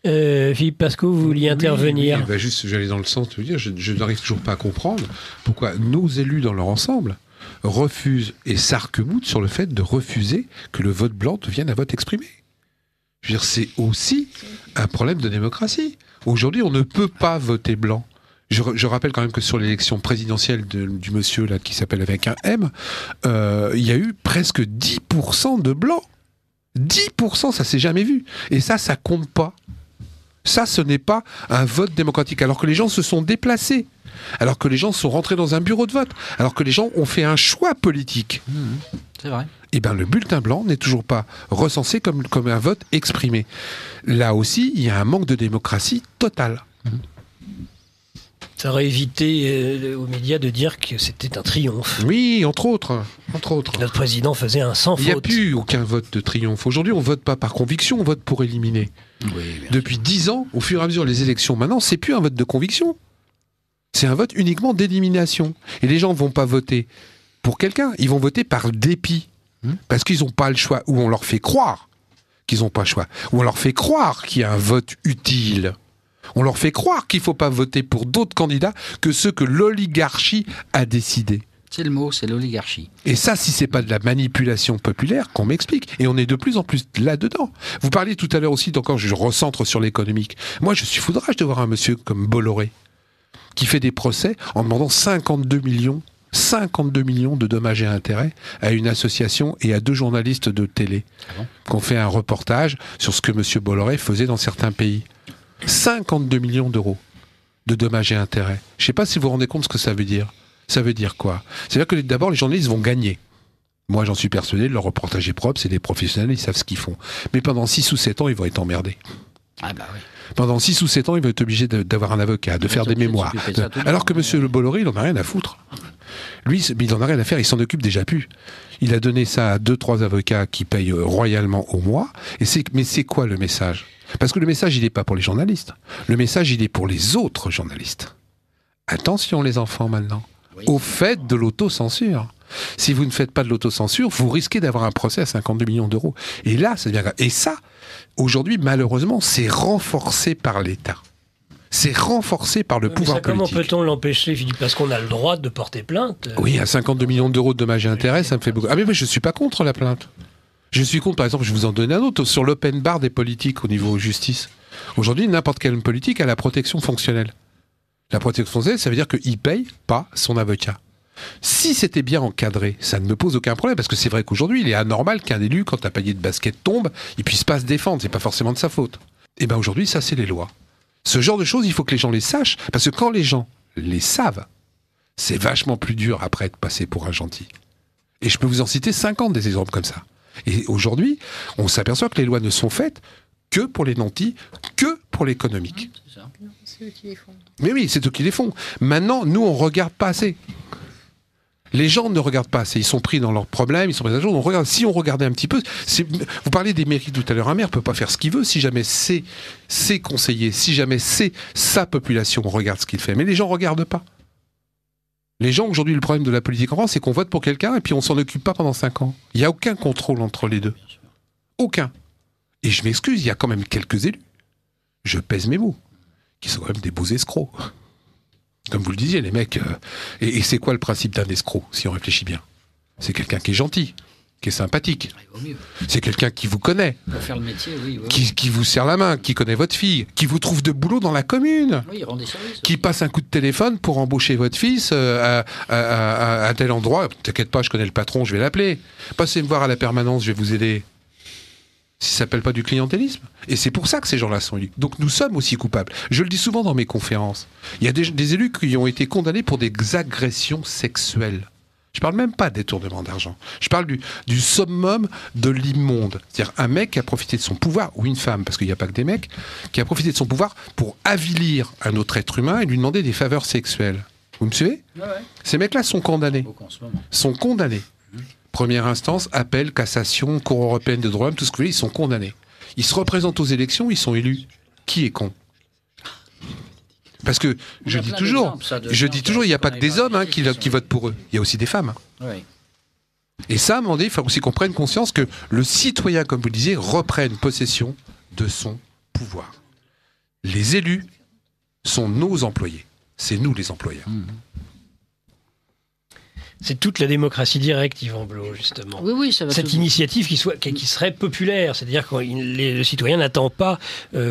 Hein, Philippe Pascot, vous vouliez intervenir? Oui, juste, j'allais dans le sens de dire, je n'arrive toujours pas à comprendre pourquoi nos élus dans leur ensemble refusent et s'arc-boutent sur le fait de refuser que le vote blanc devienne un vote exprimé. Je veux dire, c'est aussi un problème de démocratie. Aujourd'hui, on ne peut pas voter blanc. Je rappelle quand même que sur l'élection présidentielle du monsieur là qui s'appelle avec un M, il y a eu presque 10% de blancs. 10%, ça s'est jamais vu. Et ça compte pas. Ça, ce n'est pas un vote démocratique. Alors que les gens se sont déplacés. Alors que les gens sont rentrés dans un bureau de vote. Alors que les gens ont fait un choix politique. C'est vrai. Eh bien, le bulletin blanc n'est toujours pas recensé comme un vote exprimé. Là aussi, il y a un manque de démocratie totale. Ça aurait évité aux médias de dire que c'était un triomphe. Oui, entre autres. Notre président faisait un sans faute. Il n'y a plus aucun vote de triomphe. Aujourd'hui, on ne vote pas par conviction, on vote pour éliminer. Oui, depuis 10 ans, au fur et à mesure des élections, maintenant, c'est plus un vote de conviction. C'est un vote uniquement d'élimination. Et les gens ne vont pas voter pour quelqu'un, ils vont voter par dépit. Parce qu'ils n'ont pas le choix. Ou on leur fait croire qu'ils n'ont pas le choix. Ou on leur fait croire qu'il y a un vote utile. On leur fait croire qu'il ne faut pas voter pour d'autres candidats que ceux que l'oligarchie a décidé. C'est le mot, c'est l'oligarchie. Et ça, si c'est pas de la manipulation populaire, qu'on m'explique. Et on est de plus en plus là-dedans. Vous parliez tout à l'heure aussi, encore, je recentre sur l'économique. Moi, je suis foudrage de voir un monsieur comme Bolloré, qui fait des procès en demandant 52 millions de dommages et intérêts à une association et à 2 journalistes de télé qui ont fait un reportage sur ce que monsieur Bolloré faisait dans certains pays. 52 millions d'euros de dommages et intérêts. Je ne sais pas si vous vous rendez compte ce que ça veut dire. Ça veut dire quoi? C'est-à-dire que d'abord, les journalistes vont gagner. Moi, j'en suis persuadé, leur reportage est propre, c'est des professionnels, ils savent ce qu'ils font. Mais pendant 6 ou 7 ans, ils vont être emmerdés. Ah bah oui. Pendant 6 ou 7 ans, il va être obligé d'avoir un avocat, de faire des mémoires. Alors que M. Le Bolloré, il en a rien à foutre. Lui, il en a rien à faire, il s'en occupe déjà plus. Il a donné ça à 2-3 avocats qui payent royalement au mois. Mais c'est quoi le message ? Parce que le message, il n'est pas pour les journalistes. Le message, il est pour les autres journalistes. Attention les enfants maintenant, au fait de l'autocensure. Si vous ne faites pas de l'autocensure, vous risquez d'avoir un procès à 52 millions d'euros. Et là, ça devient grave. Et ça, aujourd'hui, malheureusement, c'est renforcé par l'État. C'est renforcé par le pouvoir politique. Comment peut-on l'empêcher, Philippe ? Parce qu'on a le droit de porter plainte. Oui, à 52 millions d'euros de dommages et intérêts, ça me fait beaucoup. Ah mais moi, je ne suis pas contre la plainte. Je suis contre, par exemple, je vais vous en donner un autre, sur l'open bar des politiques au niveau justice. Aujourd'hui, n'importe quel homme politique a la protection fonctionnelle. La protection fonctionnelle, ça veut dire qu'il ne paye pas son avocat. Si c'était bien encadré, ça ne me pose aucun problème, parce que c'est vrai qu'aujourd'hui, il est anormal qu'un élu, quand un panier de basket tombe, il puisse pas se défendre, c'est pas forcément de sa faute. Et bien aujourd'hui, ça c'est les lois. Ce genre de choses, il faut que les gens les sachent, parce que quand les gens les savent, c'est vachement plus dur après de passer pour un gentil. Et je peux vous en citer 50 des exemples comme ça. Et aujourd'hui, on s'aperçoit que les lois ne sont faites que pour les nantis, que pour l'économique. C'est ça. C'est eux qui les font. Mais oui, c'est eux qui les font. Maintenant, nous, on regarde pas assez. Les gens ne regardent pas assez. Ils sont pris dans leurs problèmes, ils sont pris à jour. Si on regardait un petit peu... Vous parlez des mairies tout à l'heure. Un maire ne peut pas faire ce qu'il veut si jamais c'est ses conseillers, si jamais c'est sa population regarde ce qu'il fait. Mais les gens ne regardent pas. Les gens, aujourd'hui, le problème de la politique en France, c'est qu'on vote pour quelqu'un et puis on s'en occupe pas pendant 5 ans. Il n'y a aucun contrôle entre les deux. Aucun. Et je m'excuse, il y a quand même quelques élus, je pèse mes mots, qui sont quand même des beaux escrocs. Comme vous le disiez, les mecs... Et c'est quoi le principe d'un escroc, si on réfléchit bien ? C'est quelqu'un qui est gentil, qui est sympathique. C'est quelqu'un qui vous connaît. Pour faire le métier, oui. Qui vous serre la main, qui connaît votre fille, qui vous trouve de boulot dans la commune. Oui, il rend des services. Qui passe un coup de téléphone pour embaucher votre fils à tel endroit. T'inquiète pas, je connais le patron, je vais l'appeler. Passez me voir à la permanence, je vais vous aider. Ça s'appelle pas du clientélisme. Et c'est pour ça que ces gens-là sont élus. Donc nous sommes aussi coupables. Je le dis souvent dans mes conférences. Il y a des élus qui ont été condamnés pour des agressions sexuelles. Je parle même pas de détournement d'argent. Je parle du summum de l'immonde. C'est-à-dire un mec qui a profité de son pouvoir, ou une femme, parce qu'il n'y a pas que des mecs, qui a profité de son pouvoir pour avilir un autre être humain et lui demander des faveurs sexuelles. Vous me suivez ? Ouais. Ces mecs-là sont condamnés. Sont condamnés. Première instance, appel, cassation, Cour européenne des droits de l'homme, tout ce que vous voulez, ils sont condamnés. Ils se représentent aux élections, ils sont élus. Qui est con ? Parce que je dis toujours, il n'y a pas que des hommes qui votent pour eux. Il y a aussi des femmes. Oui. Et ça, à un moment donné, il faut aussi qu'on prenne conscience que le citoyen, comme vous le disiez, reprenne possession de son pouvoir. Les élus sont nos employés. C'est nous les employeurs. C'est toute la démocratie directe, Yvan Blot, justement. Oui, ça va. Cette initiative qui serait populaire, c'est-à-dire que le citoyen n'attend pas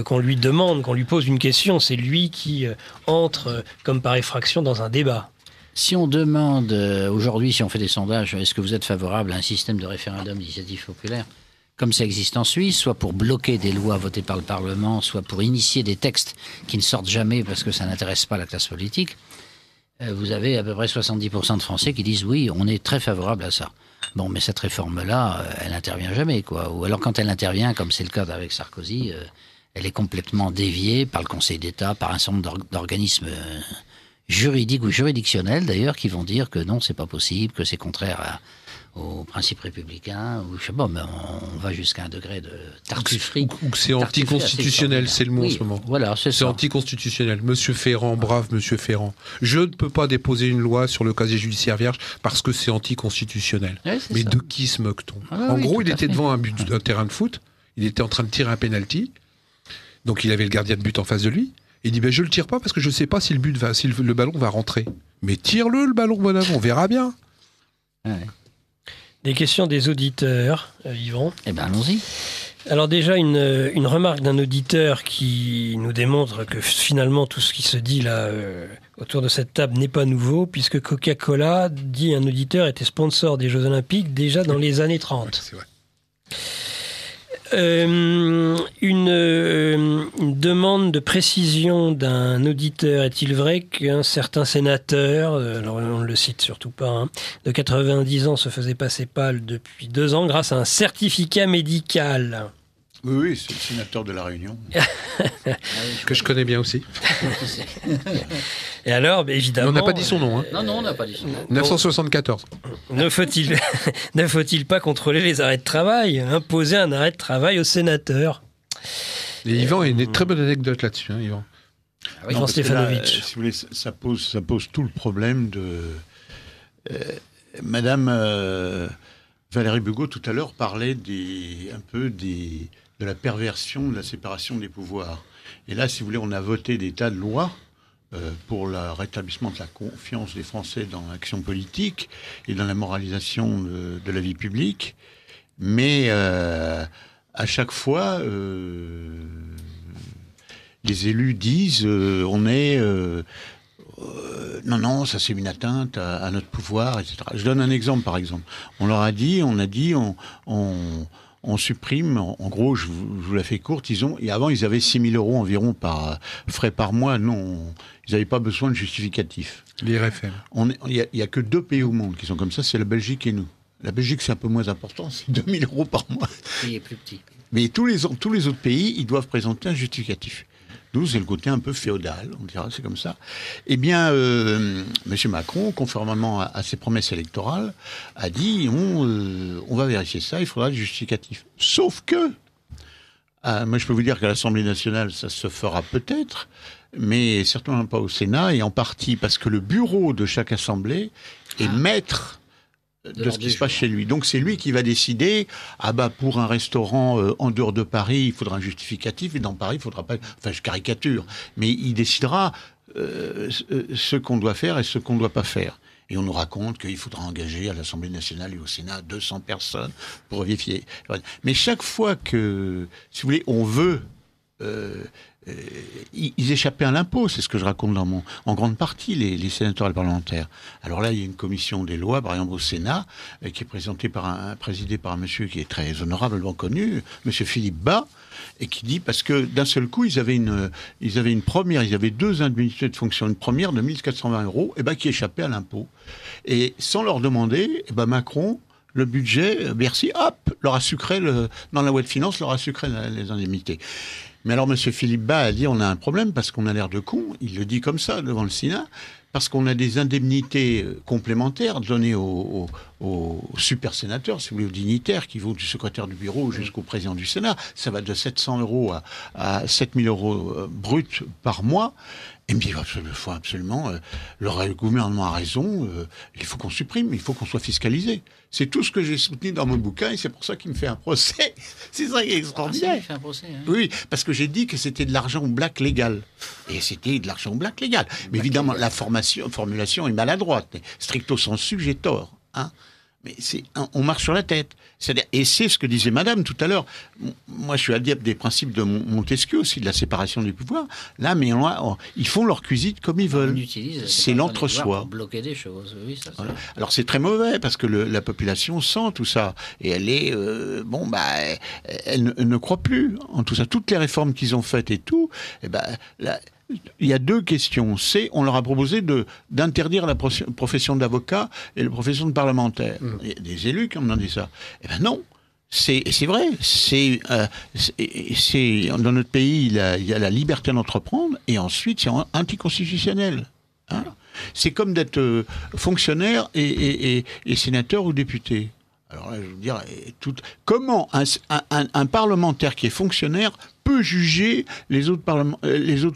qu'on lui demande, qu'on lui pose une question, c'est lui qui entre comme par effraction dans un débat. Si on demande aujourd'hui, si on fait des sondages, est-ce que vous êtes favorable à un système de référendum d'initiative populaire comme ça existe en Suisse, soit pour bloquer des lois votées par le Parlement, soit pour initier des textes qui ne sortent jamais parce que ça n'intéresse pas la classe politique, vous avez à peu près 70% de Français qui disent oui, on est très favorable à ça. Bon, mais cette réforme-là, elle n'intervient jamais, quoi. Ou alors quand elle intervient, comme c'est le cas avec Sarkozy, elle est complètement déviée par le Conseil d'État, par un certain nombre d'organismes juridiques ou juridictionnels d'ailleurs, qui vont dire que non, c'est pas possible, que c'est contraire aux principes républicains, ou je sais pas, mais on va jusqu'à un degré de tartufferie. Ou que c'est anticonstitutionnel, c'est le mot en ce moment. Voilà, c'est anticonstitutionnel. Monsieur Ferrand, brave Monsieur Ferrand. Je ne peux pas déposer une loi sur le casier judiciaire vierge parce que c'est anticonstitutionnel. Ouais, mais ça. De qui se moque-t-on ? En gros, il était devant un terrain de foot, il était en train de tirer un penalty, donc il avait le gardien de but en face de lui. Il dit je le tire pas parce que je sais pas si le ballon va rentrer. Mais tire-le ballon, bonhomme, on verra bien. Ouais. Des questions des auditeurs, Yvan. Eh bien, allons-y. Alors déjà, une remarque d'un auditeur qui nous démontre que finalement tout ce qui se dit là autour de cette table n'est pas nouveau, puisque Coca-Cola, dit un auditeur, était sponsor des Jeux Olympiques déjà dans les années 30. Ouais, c'est vrai. Une demande de précision d'un auditeur. Est-il vrai qu'un certain sénateur, alors on ne le cite surtout pas, de 90 ans se faisait passer pâle depuis 2 ans grâce à un certificat médical ? Oui, c'est le sénateur de La Réunion. Que je connais bien aussi. Et alors, évidemment... On n'a pas dit son nom. Hein. Non, on n'a pas dit ça. 974. Ne faut-il pas contrôler les arrêts de travail, imposer un arrêt de travail aux sénateurs? Et Yvan a une très bonne anecdote là-dessus, hein, Yvan. Ah oui, Jean parce que là, Stéphanovic. si vous voulez, ça pose tout le problème de... Madame Valérie Bugeaud, tout à l'heure, parlait de la perversion de la séparation des pouvoirs. Et là, si vous voulez, on a voté des tas de lois pour le rétablissement de la confiance des Français dans l'action politique et dans la moralisation de la vie publique. Mais à chaque fois, les élus disent non, ça c'est une atteinte à notre pouvoir, etc. Je donne un exemple, par exemple. On supprime, en gros, je vous la fais courte, avant ils avaient 6 000 € environ par frais par mois. Non, ils n'avaient pas besoin de justificatif. L'IRFM. Il n'y a que 2 pays au monde qui sont comme ça, c'est la Belgique et nous. La Belgique, c'est un peu moins important, c'est 2 000 € par mois. Il est plus petit. Mais tous les autres pays, ils doivent présenter un justificatif. Nous, c'est le côté un peu féodal, on dira, c'est comme ça. Eh bien, M. Macron, conformément à ses promesses électorales, a dit on va vérifier ça, il faudra le justificatif. Sauf que, moi je peux vous dire qu'à l'Assemblée nationale, ça se fera peut-être, mais certainement pas au Sénat, et en partie parce que le bureau de chaque assemblée est maître de ce qui se passe chez lui. Donc c'est lui qui va décider, pour un restaurant en dehors de Paris, il faudra un justificatif, et dans Paris, il faudra pas... Enfin, je caricature, mais il décidera ce qu'on doit faire et ce qu'on ne doit pas faire. Et on nous raconte qu'il faudra engager à l'Assemblée nationale et au Sénat 200 personnes pour vérifier. Mais chaque fois que, si vous voulez, on veut... ils échappaient à l'impôt, c'est ce que je raconte en grande partie, les sénateurs et les parlementaires. Alors là, il y a une commission des lois, par exemple au Sénat, qui est présidée par un monsieur qui est très honorablement connu, monsieur Philippe Bas, et qui dit, parce que d'un seul coup, ils avaient une première, ils avaient 2 indemnités de fonction, une première de 1 420 €, qui échappait à l'impôt. Et sans leur demander, Macron, le budget, Bercy, leur a sucré, dans la loi de finances, leur a sucré les indemnités. Mais alors, M. Philippe Bas a dit, on a un problème parce qu'on a l'air de con. Il le dit comme ça devant le Sénat, parce qu'on a des indemnités complémentaires données aux super sénateurs, si vous voulez, aux dignitaires, qui vont du secrétaire du bureau jusqu'au président du Sénat. Ça va de 700 € à 7 000 € bruts par mois. Et puis, il faut absolument, le gouvernement a raison, il faut qu'on supprime, il faut qu'on soit fiscalisé. C'est tout ce que j'ai soutenu dans mon bouquin, et c'est pour ça qu'il me fait un procès. C'est ça qui est extraordinaire. Il fait un procès, hein. Oui, parce que j'ai dit que c'était de l'argent black légal. Et c'était de l'argent black légal. Mais évidemment, la formulation est maladroite. Stricto sensu, j'ai tort. Hein. Mais on marche sur la tête. Et c'est ce que disait Madame tout à l'heure. Moi, je suis adepte des principes de Montesquieu aussi, de la séparation des pouvoirs. Là, mais ils font leur cuisine comme ils veulent. C'est l'entre-soi. Pour bloquer des choses. Oui, ça, voilà. Alors c'est très mauvais parce que la population sent tout ça et elle est elle ne croit plus en tout ça. Toutes les réformes qu'ils ont faites et tout, il y a 2 questions. On leur a proposé d'interdire la profession d'avocat et la profession de parlementaire. Il y a des élus qui ont demandé ça. Non. C'est vrai. Dans notre pays, il y a la liberté d'entreprendre et ensuite c'est anticonstitutionnel. Hein. C'est comme d'être fonctionnaire et sénateur ou député. Alors là, je veux dire, comment un parlementaire qui est fonctionnaire peut juger les autres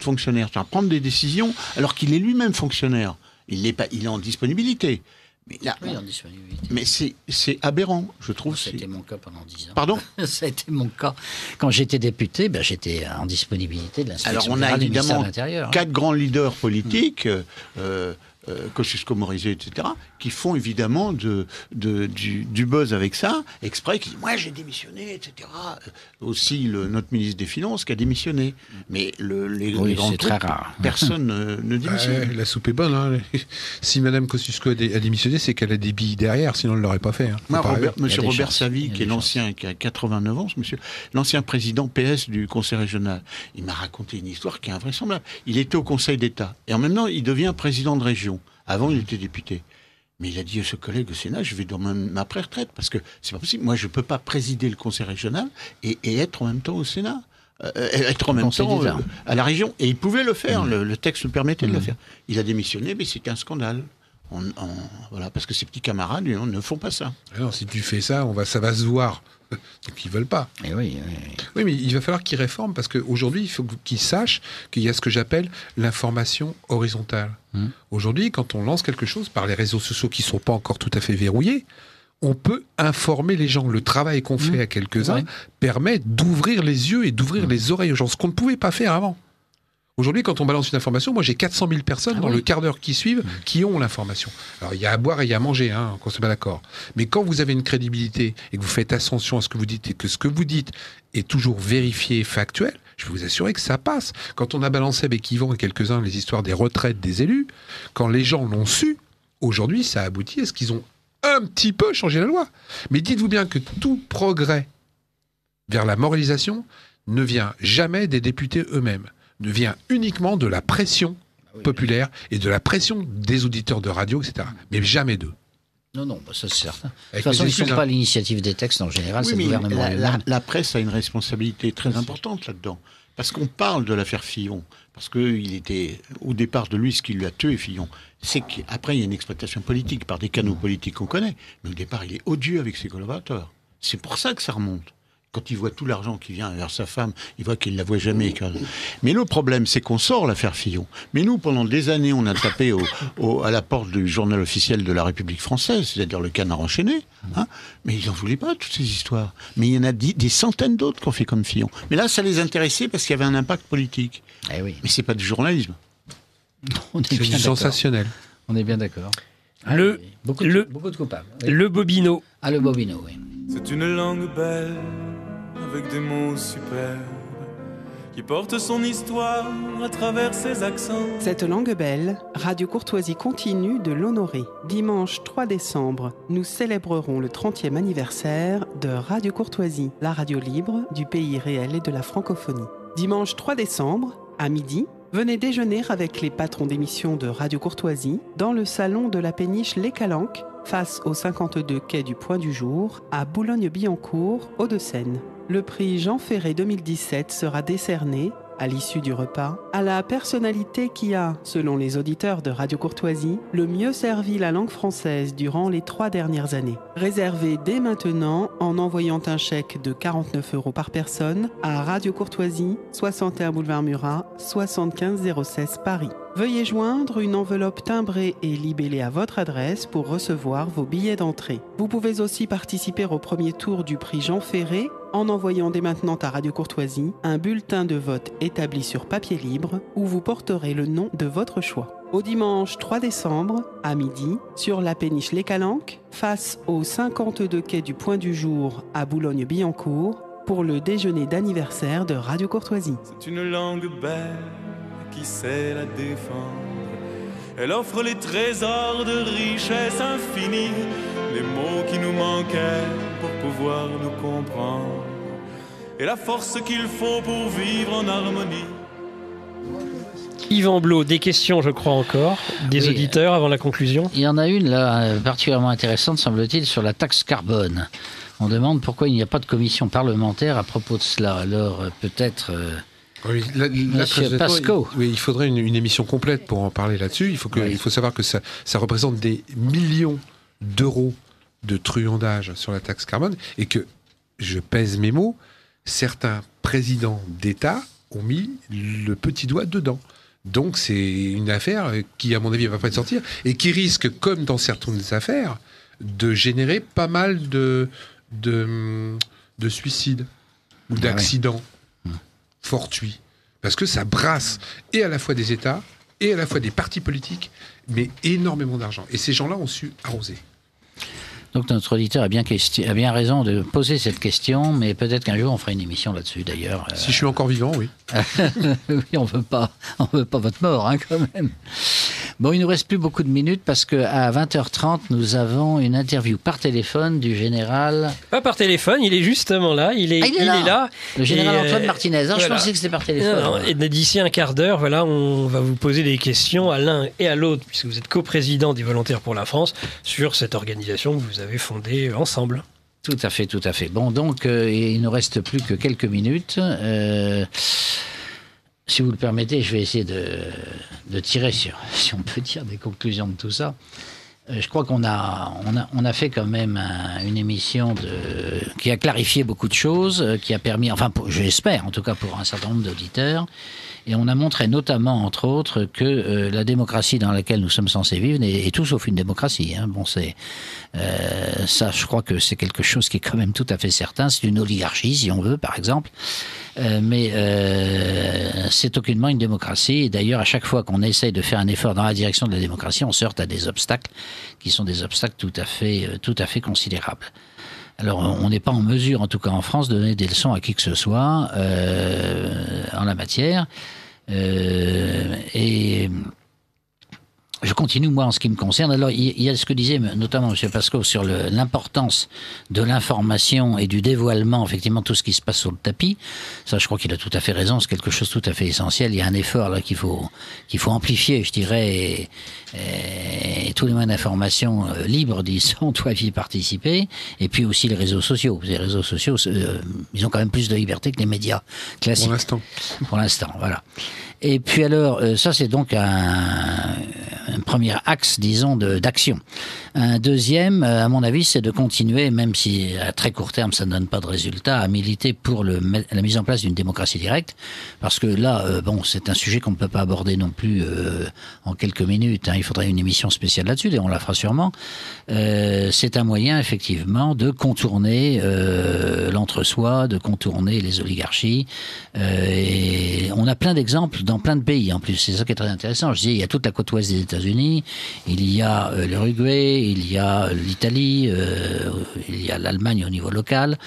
fonctionnaires, c'est-à-dire prendre des décisions alors qu'il est lui-même fonctionnaire. Il est en disponibilité. Mais là, oui, en disponibilité. Mais c'est aberrant, je trouve. Ça a été mon cas pendant 10 ans. Pardon ? Ça a été mon cas. Quand j'étais député, j'étais en disponibilité de l'inspection générale du ministère de l'Intérieur. Alors on a évidemment 4 grands leaders politiques, Kosciusko-Morizet, etc., qui font évidemment du buzz avec ça, exprès, qui disent « moi j'ai démissionné », etc. Aussi notre ministre des Finances qui a démissionné. Mais les grands trucs, très rare. Personne ne démissionne. La soupe est bonne. Hein. Si Mme Kosciusko a démissionné, c'est qu'elle a des billes derrière, sinon elle ne l'aurait pas fait. Hein. Moi, Monsieur Robert Savy, qui a 89 ans, l'ancien président PS du Conseil régional, il m'a raconté une histoire qui est invraisemblable. Il était au Conseil d'État et en même temps, il devient président de région. Avant, il était député. Mais il a dit à ce collègue au Sénat, je vais demander ma pré-retraite, parce que c'est pas possible. Moi, je peux pas présider le conseil régional et être en même temps au Sénat. Être en même temps à la région. Et il pouvait le faire, le texte le permettait de le faire. Il a démissionné, mais c'était un scandale. Voilà, parce que ses petits camarades ne font pas ça. Alors, si tu fais ça, ça va se voir. Donc ils veulent pas. Et oui, mais il va falloir qu'ils réforment parce qu'aujourd'hui, il faut qu'ils sachent qu'il y a ce que j'appelle l'information horizontale. Aujourd'hui, quand on lance quelque chose par les réseaux sociaux qui ne sont pas encore tout à fait verrouillés, on peut informer les gens. Le travail qu'on fait à quelques-uns permet d'ouvrir les yeux et d'ouvrir les oreilles aux gens, ce qu'on ne pouvait pas faire avant. Aujourd'hui, quand on balance une information, moi j'ai 400 000 personnes dans le quart d'heure qui suivent qui ont l'information. Alors il y a à boire et il y a à manger, qu'on se met d'accord. Mais quand vous avez une crédibilité et que vous faites attention à ce que vous dites et que ce que vous dites est toujours vérifié et factuel, je peux vous assurer que ça passe. Quand on a balancé avec Yvan et quelques-uns les histoires des retraites des élus, quand les gens l'ont su, aujourd'hui ça aboutit à ce qu'ils ont un petit peu changé la loi. Mais dites-vous bien que tout progrès vers la moralisation ne vient jamais des députés eux-mêmes. Ne vient uniquement de la pression populaire et de la pression des auditeurs de radio, etc. Mais jamais d'eux. Non, ça c'est certain. De toute façon, ils ne sont pas à l'initiative des textes en général, c'est le gouvernement. La presse a une responsabilité très importante là-dedans. Parce qu'on parle de l'affaire Fillon, parce qu'il était au départ de lui ce qui lui a tué Fillon. C'est qu'après, il y a une exploitation politique par des canaux politiques qu'on connaît. Mais au départ, il est odieux avec ses collaborateurs. C'est pour ça que ça remonte. Quand il voit tout l'argent qui vient vers sa femme, il voit qu'il ne la voit jamais. Mais le problème, c'est qu'on sort l'affaire Fillon. Mais nous, pendant des années, on a tapé à la porte du journal officiel de la République française, c'est-à-dire le Canard enchaîné. Mais ils n'en voulaient pas, toutes ces histoires. Mais il y en a des centaines d'autres qui ont fait comme Fillon. Mais là, ça les intéressait parce qu'il y avait un impact politique. Eh oui. Mais ce n'est pas du journalisme. C'est du sensationnel. On est bien d'accord. Beaucoup de coupables. Oui. Le Bobino. Le Bobino, oui. C'est une langue belle, avec des mots superbes, qui porte son histoire à travers ses accents. Cette langue belle, Radio Courtoisie continue de l'honorer. Dimanche 3 décembre, nous célébrerons le 30e anniversaire de Radio Courtoisie, la radio libre du pays réel et de la francophonie. Dimanche 3 décembre, à midi, venez déjeuner avec les patrons d'émissions de Radio Courtoisie dans le salon de la péniche Les Calanques, face au 52 quai du Point du Jour, à Boulogne-Billancourt, Hauts-de-Seine. Le prix Jean Ferré 2017 sera décerné, à l'issue du repas, à la personnalité qui a, selon les auditeurs de Radio Courtoisie, le mieux servi la langue française durant les 3 dernières années. Réservez dès maintenant en envoyant un chèque de 49 € par personne à Radio Courtoisie, 61 boulevard Murat, 75 016 Paris. Veuillez joindre une enveloppe timbrée et libellée à votre adresse pour recevoir vos billets d'entrée. Vous pouvez aussi participer au premier tour du prix Jean Ferré en envoyant dès maintenant à Radio Courtoisie un bulletin de vote établi sur papier libre où vous porterez le nom de votre choix. Au dimanche 3 décembre, à midi, sur la péniche Les Calanques, face au 52 quai du Point du Jour à Boulogne-Billancourt, pour le déjeuner d'anniversaire de Radio Courtoisie. C'est une langue belle qui sait la défendre. Elle offre les trésors de richesse infinie, les mots qui nous manquaient pour pouvoir nous comprendre, et la force qu'il faut pour vivre en harmonie. Yvan Blot, des questions, je crois encore, des auditeurs avant la conclusion. Il y en a une là particulièrement intéressante, semble-t-il, sur la taxe carbone. On demande pourquoi il n'y a pas de commission parlementaire à propos de cela. Alors peut-être... Oui, Monsieur Pasco. Il faudrait une émission complète pour en parler là-dessus. Il faut savoir que ça représente des millions d'euros de truandage sur la taxe carbone et que, je pèse mes mots, certains présidents d'État ont mis le petit doigt dedans. Donc c'est une affaire qui, à mon avis, ne va pas sortir et qui risque, comme dans certaines affaires, de générer pas mal de suicides ou d'accidents fortuits. Parce que ça brasse et à la fois des États et à la fois des partis politiques, mais énormément d'argent. Et ces gens-là ont su arroser. Donc notre auditeur a bien raison de poser cette question, mais peut-être qu'un jour on fera une émission là-dessus d'ailleurs. Si je suis encore vivant, oui. Oui, on veut pas votre mort, quand même. Bon, il nous reste plus beaucoup de minutes parce qu'à 20h30, nous avons une interview par téléphone du général... Pas par téléphone, il est justement là. Il est là. Le général Et, Antoine Martinez. voilà. Je pensais que c'était par téléphone. Non, et d'ici un quart d'heure, voilà, on va vous poser des questions à l'un et à l'autre, puisque vous êtes coprésident des Volontaires pour la France, sur cette organisation que vous avez fondée ensemble. Tout à fait, tout à fait. Bon, donc, il ne reste plus que quelques minutes. Si vous le permettez, je vais essayer de tirer sur, si on peut dire, des conclusions de tout ça. Je crois qu'on a fait quand même une émission qui a clarifié beaucoup de choses, qui a permis, enfin, j'espère, en tout cas pour un certain nombre d'auditeurs, et on a montré notamment, entre autres, que la démocratie dans laquelle nous sommes censés vivre est tout sauf une démocratie. Hein. Bon, ça, je crois que c'est quelque chose qui est quand même tout à fait certain. C'est une oligarchie, si on veut, par exemple. Mais c'est aucunement une démocratie. Et d'ailleurs, à chaque fois qu'on essaye de faire un effort dans la direction de la démocratie, on se heurte à des obstacles qui sont des obstacles tout à fait considérables. Alors, on n'est pas en mesure, en tout cas en France, de donner des leçons à qui que ce soit en la matière. Et je continue, moi, en ce qui me concerne. Alors, il y a ce que disait notamment M. Pasco sur l'importance de l'information et du dévoilement, effectivement, tout ce qui se passe sur le tapis. Ça, je crois qu'il a tout à fait raison. C'est quelque chose de tout à fait essentiel. Il y a un effort là qu'il faut amplifier, je dirais, et tous les moyens d'information libres, disons, doivent y participer. Et puis aussi les réseaux sociaux. Les réseaux sociaux, ils ont quand même plus de liberté que les médias classiques. Pour l'instant, voilà. Et puis alors, ça c'est donc un premier axe, disons, d'action. Un deuxième, à mon avis, c'est de continuer, même si à très court terme ça ne donne pas de résultat, à militer pour la mise en place d'une démocratie directe. Parce que là, bon, c'est un sujet qu'on ne peut pas aborder non plus en quelques minutes. Hein. Il faudrait une émission spéciale là-dessus, et on la fera sûrement. C'est un moyen, effectivement, de contourner l'entre-soi, de contourner les oligarchies. Et on a plein d'exemples dans plein de pays, en plus. C'est ça qui est très intéressant. Je disais, il y a toute la côte ouest des États-Unis, il y a l'Uruguay, il y a l'Italie, il y a l'Allemagne au niveau local.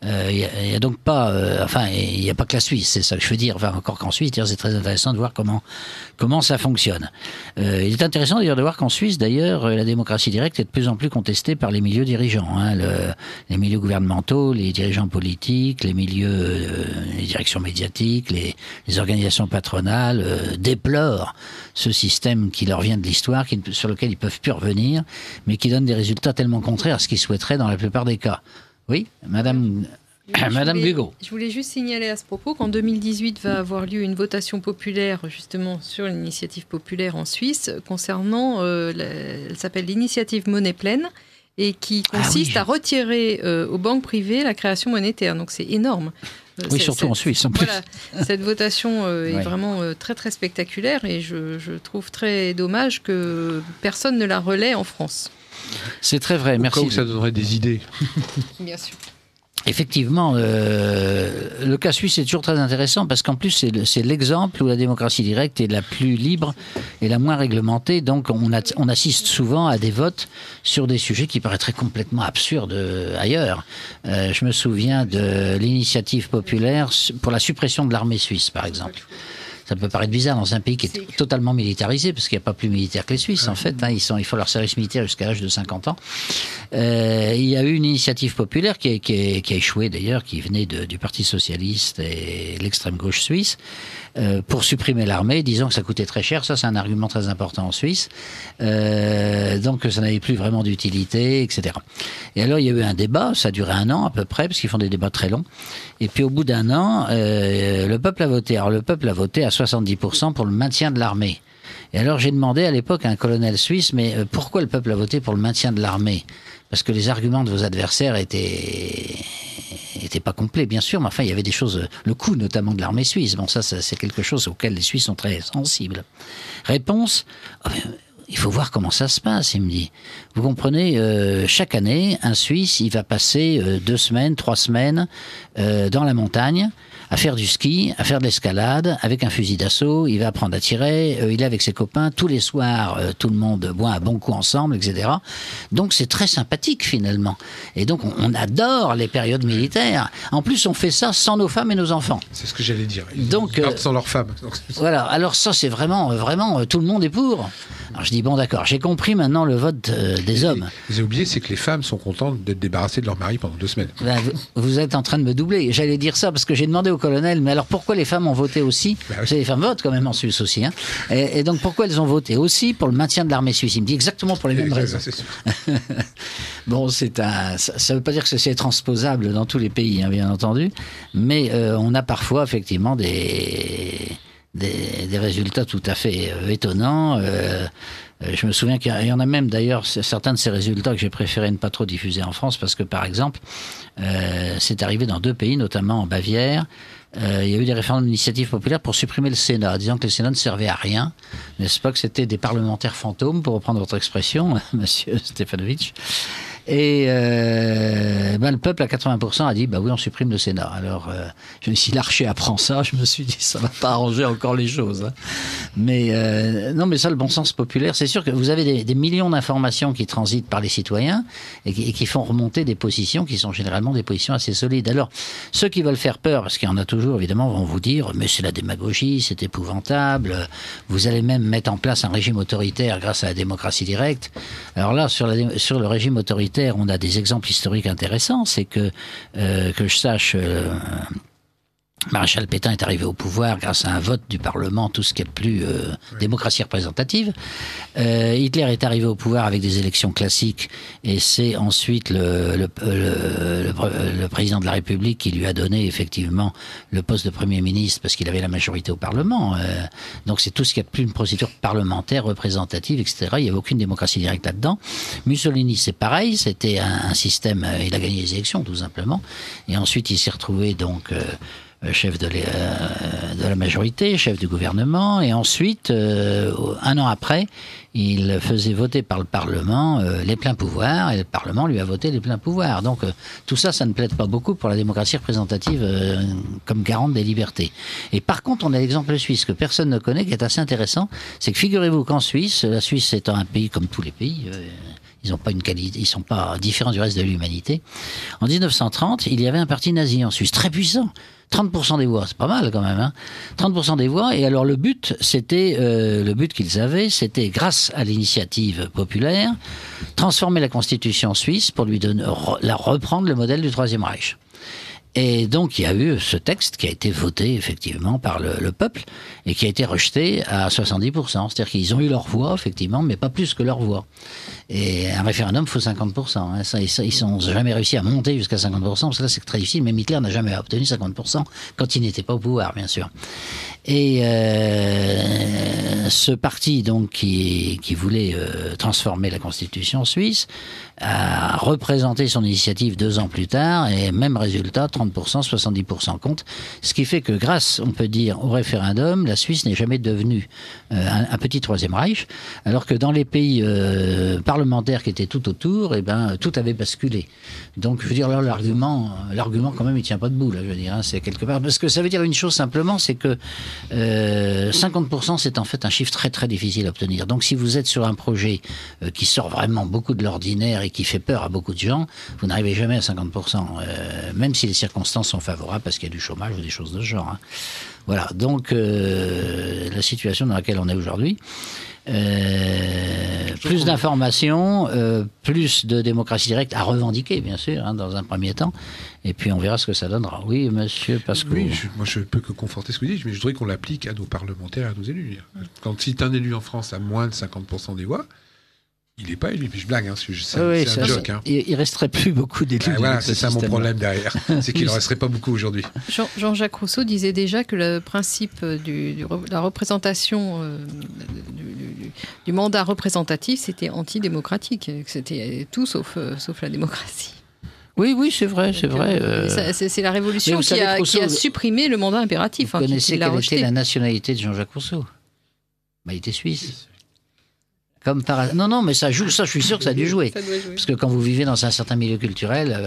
Il y a donc pas, il n'y a pas que la Suisse, c'est ça que je veux dire. Enfin, encore qu'en Suisse, c'est très intéressant de voir comment ça fonctionne. Il est intéressant d'ailleurs de voir qu'en Suisse, d'ailleurs, la démocratie directe est de plus en plus contestée par les milieux dirigeants, hein, les milieux gouvernementaux, les dirigeants politiques, les directions médiatiques, les organisations patronales déplorent ce système qui leur vient de l'histoire, sur lequel ils peuvent plus revenir, mais qui donne des résultats tellement contraires à ce qu'ils souhaiteraient dans la plupart des cas. Oui, Madame Bugot. Je voulais juste signaler à ce propos qu'en 2018 va avoir lieu une votation populaire justement sur l'initiative populaire en Suisse concernant, elle s'appelle l'initiative Monnaie Pleine et qui consiste à retirer aux banques privées la création monétaire. Donc c'est énorme. Oui, surtout en Suisse en plus. Voilà, cette votation est vraiment très très spectaculaire et je trouve très dommage que personne ne la relaie en France. C'est très vrai, merci. Au cas où ça donnerait des idées. Bien sûr. Effectivement, le cas suisse est toujours très intéressant parce qu'en plus c'est l'exemple où la démocratie directe est la plus libre et la moins réglementée. Donc on assiste souvent à des votes sur des sujets qui paraîtraient complètement absurdes ailleurs. Je me souviens de l'initiative populaire pour la suppression de l'armée suisse, par exemple. Ça peut paraître bizarre dans un pays qui est totalement militarisé, parce qu'il n'y a pas plus militaire que les Suisses, en fait. Hein, ils font leur service militaire jusqu'à l'âge de 50 ans. Il y a eu une initiative populaire qui a échoué, d'ailleurs, qui venait du Parti socialiste et l'extrême gauche suisse, pour supprimer l'armée, disant que ça coûtait très cher. Ça, c'est un argument très important en Suisse. Donc, ça n'avait plus vraiment d'utilité, etc. Et alors, il y a eu un débat, ça a duré 1 an à peu près, parce qu'ils font des débats très longs. Et puis, au bout d'1 an, le peuple a voté. Alors, le peuple a voté à 70% pour le maintien de l'armée. Et alors j'ai demandé à l'époque à un colonel suisse, mais pourquoi le peuple a voté pour le maintien de l'armée? Parce que les arguments de vos adversaires étaient pas complets, bien sûr, mais enfin il y avait des choses, le coût notamment de l'armée suisse. Bon, ça c'est quelque chose auquel les Suisses sont très sensibles. Réponse, il faut voir comment ça se passe, il me dit. Vous comprenez, chaque année, un Suisse, il va passer 2 semaines, 3 semaines dans la montagne, à faire du ski, à faire de l'escalade, avec un fusil d'assaut, il va apprendre à tirer, il est avec ses copains, tous les soirs, tout le monde boit un bon coup ensemble, etc. Donc c'est très sympathique finalement. Et donc on adore les périodes militaires. En plus on fait ça sans nos femmes et nos enfants. C'est ce que j'allais dire. Ils donc partent sans leurs femmes. Voilà, alors ça c'est vraiment tout le monde est pour. Alors je dis, bon d'accord, j'ai compris maintenant le vote des hommes. Vous avez oublié, c'est que les femmes sont contentes d'être débarrassées de leur mari pendant 2 semaines. Ben, vous êtes en train de me doubler. J'allais dire ça parce que j'ai demandé au colonel, mais alors pourquoi les femmes ont voté aussi? Oui. Vous savez, les femmes votent quand même en Suisse aussi. Hein. Et donc pourquoi elles ont voté aussi pour le maintien de l'armée suisse? Il me dit exactement pour les mêmes raisons. C'est sûr. Bon, ça ne veut pas dire que c'est transposable dans tous les pays, hein, bien entendu, mais on a parfois effectivement des résultats tout à fait étonnants. Je me souviens qu'il y en a même d'ailleurs certains de ces résultats que j'ai préféré ne pas trop diffuser en France parce que par exemple, c'est arrivé dans 2 pays, notamment en Bavière. Il y a eu des référendums d'initiative populaire pour supprimer le Sénat, disant que le Sénat ne servait à rien, n'est-ce pas, que c'était des parlementaires fantômes, pour reprendre votre expression, monsieur Stefanovic. Et le peuple à 80% a dit bah oui, on supprime le Sénat. Alors si l'Archer apprend ça, je me suis dit ça va pas arranger encore les choses. Hein. Mais non, mais ça, le bon sens populaire, c'est sûr que vous avez des millions d'informations qui transitent par les citoyens et qui font remonter des positions qui sont généralement des positions assez solides. Alors ceux qui veulent faire peur, parce qu'il y en a toujours évidemment, vont vous dire mais c'est la démagogie, c'est épouvantable. Vous allez même mettre en place un régime autoritaire grâce à la démocratie directe. Alors là, sur le régime autoritaire, on a des exemples historiques intéressants. C'est que je sache, Maréchal Pétain est arrivé au pouvoir grâce à un vote du Parlement, tout ce qui est de plus démocratie représentative. Hitler est arrivé au pouvoir avec des élections classiques et c'est ensuite le président de la République qui lui a donné effectivement le poste de Premier ministre parce qu'il avait la majorité au Parlement. Donc c'est tout ce qui est de plus une procédure parlementaire, représentative, etc. Il n'y avait aucune démocratie directe là-dedans. Mussolini, c'est pareil, c'était un système, il a gagné les élections tout simplement. Et ensuite il s'est retrouvé donc... chef de la majorité, chef du gouvernement, et ensuite, 1 an après, il faisait voter par le Parlement les pleins pouvoirs, et le Parlement lui a voté les pleins pouvoirs. Donc tout ça, ça ne plaide pas beaucoup pour la démocratie représentative comme garante des libertés. Et par contre, on a l'exemple suisse que personne ne connaît, qui est assez intéressant, c'est que figurez-vous qu'en Suisse, la Suisse étant un pays comme tous les pays, ils n'ont pas une qualité, ils sont pas différents du reste de l'humanité. En 1930, il y avait un parti nazi en Suisse, très puissant. 30% des voix, c'est pas mal quand même, hein. 30% des voix, et alors le but qu'ils avaient, c'était grâce à l'initiative populaire, transformer la constitution suisse pour lui reprendre le modèle du Troisième Reich. Et donc il y a eu ce texte qui a été voté effectivement par le peuple et qui a été rejeté à 70%. C'est-à-dire qu'ils ont eu leur voix effectivement, mais pas plus que leur voix. Et un référendum, il faut 50%. Hein. Ils n'ont jamais réussi à monter jusqu'à 50%, parce que là c'est très difficile. Même Hitler n'a jamais obtenu 50% quand il n'était pas au pouvoir, bien sûr. Et ce parti donc qui voulait transformer la constitution suisse a représenté son initiative 2 ans plus tard, et même résultat, 30%, 70% contre. Ce qui fait que grâce, on peut dire, au référendum, la Suisse n'est jamais devenue un petit Troisième Reich, alors que dans les pays parlementaires qui étaient tout autour, eh ben, tout avait basculé. Donc, je veux dire, là, l'argument quand même, il tient pas debout, là, je veux dire, hein, c'est quelque part. Parce que ça veut dire une chose simplement, c'est que 50%, c'est en fait un chiffre très très difficile à obtenir. Donc, si vous êtes sur un projet qui sort vraiment beaucoup de l'ordinaire et qui fait peur à beaucoup de gens, vous n'arrivez jamais à 50%, même si les circonstances sont favorables parce qu'il y a du chômage ou des choses de ce genre. Hein. Voilà, donc la situation dans laquelle on est aujourd'hui, plus d'informations, plus de démocratie directe à revendiquer, bien sûr, hein, dans un premier temps, et puis on verra ce que ça donnera. Oui, monsieur Pascou. Oui, moi je peux que conforter ce que vous dites, mais je voudrais qu'on l'applique à nos parlementaires et à nos élus. Quand si un élu en France a moins de 50% des voix, il n'est pas élu. Puis je blague, hein, c'est un joke. Hein. Il resterait plus beaucoup d'élus. Voilà, c'est ça mon problème derrière. C'est qu'il ne resterait pas beaucoup aujourd'hui. Jean-Jacques Rousseau disait déjà que le principe de la représentation du mandat représentatif, c'était antidémocratique. C'était tout sauf la démocratie. Oui, c'est vrai, c'est vrai. C'est la Révolution qui a supprimé le mandat impératif. Vous connaissez quelle était la nationalité de Jean-Jacques Rousseau? Il était suisse. Comme par... Non, mais ça joue, ça, je suis sûr que ça a dû jouer. Parce que quand vous vivez dans un certain milieu culturel,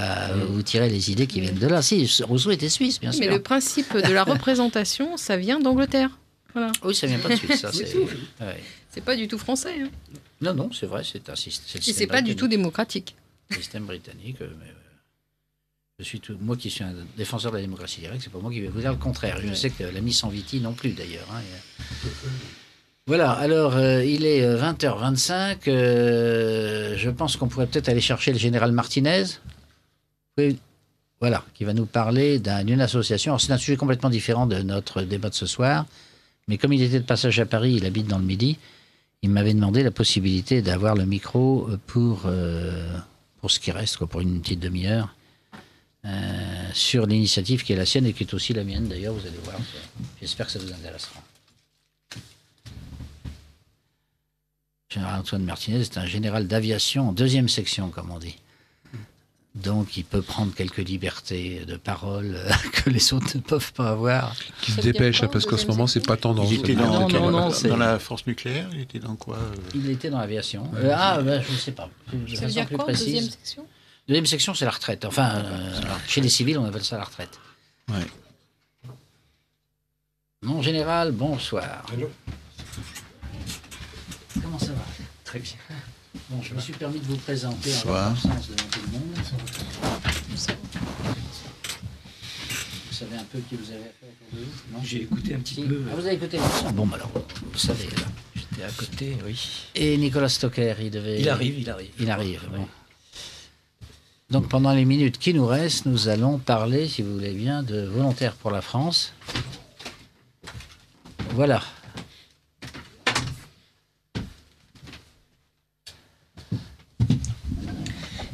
vous tirez les idées qui viennent de là. Si, Rousseau était suisse, bien sûr. Mais le principe de la représentation, ça vient d'Angleterre. Voilà. Oui, ça vient pas de Suisse. Ça, c'est pas du tout français. Hein. Non, c'est vrai, c'est un système. Et c'est pas du tout démocratique. Système britannique. Mais moi qui suis un défenseur de la démocratie directe, c'est pas moi qui vais vous dire le contraire. Je sais que l'ami Sanviti non plus, d'ailleurs. Hein. Voilà, alors il est 20h25. Je pense qu'on pourrait peut-être aller chercher le général Martinez. Oui, voilà, qui va nous parler d'une association. Alors, c'est un sujet complètement différent de notre débat de ce soir. Mais comme il était de passage à Paris, il habite dans le Midi, il m'avait demandé la possibilité d'avoir le micro pour ce qui reste, quoi, pour une petite demi-heure, sur l'initiative qui est la sienne et qui est aussi la mienne d'ailleurs, vous allez voir. J'espère que ça vous intéressera. Général Antoine Martinez est un général d'aviation en 2e section, comme on dit. Donc, il peut prendre quelques libertés de parole que les autres ne peuvent pas avoir. Qui se dépêche, parce qu'en ce moment, c'est pas tendance. Il était Non, dans la force nucléaire. Il était dans quoi Il était dans l'aviation. Je ne sais pas. Ça veut dire quoi, 2e section ? 2e section, c'est la retraite. Enfin, chez les civils, on appelle ça la retraite. Ouais. Mon général, bonsoir. Allô. Comment ça va ? Très bien. Bon, je me suis permis de vous présenter en Bonsoir. votre absence devant tout le monde. Vous savez un peu qui vous avez affaire autour de vous, non ? J'ai écouté un petit Si. peu. Ah, vous avez écouté l'émission ? Bon, alors, vous savez. Là. J'étais à côté, oui. Et Nicolas Stocker, il arrive. Il arrive, bon. Donc, pendant les minutes qui nous restent, nous allons parler, si vous voulez bien, de Volontaires pour la France. Voilà.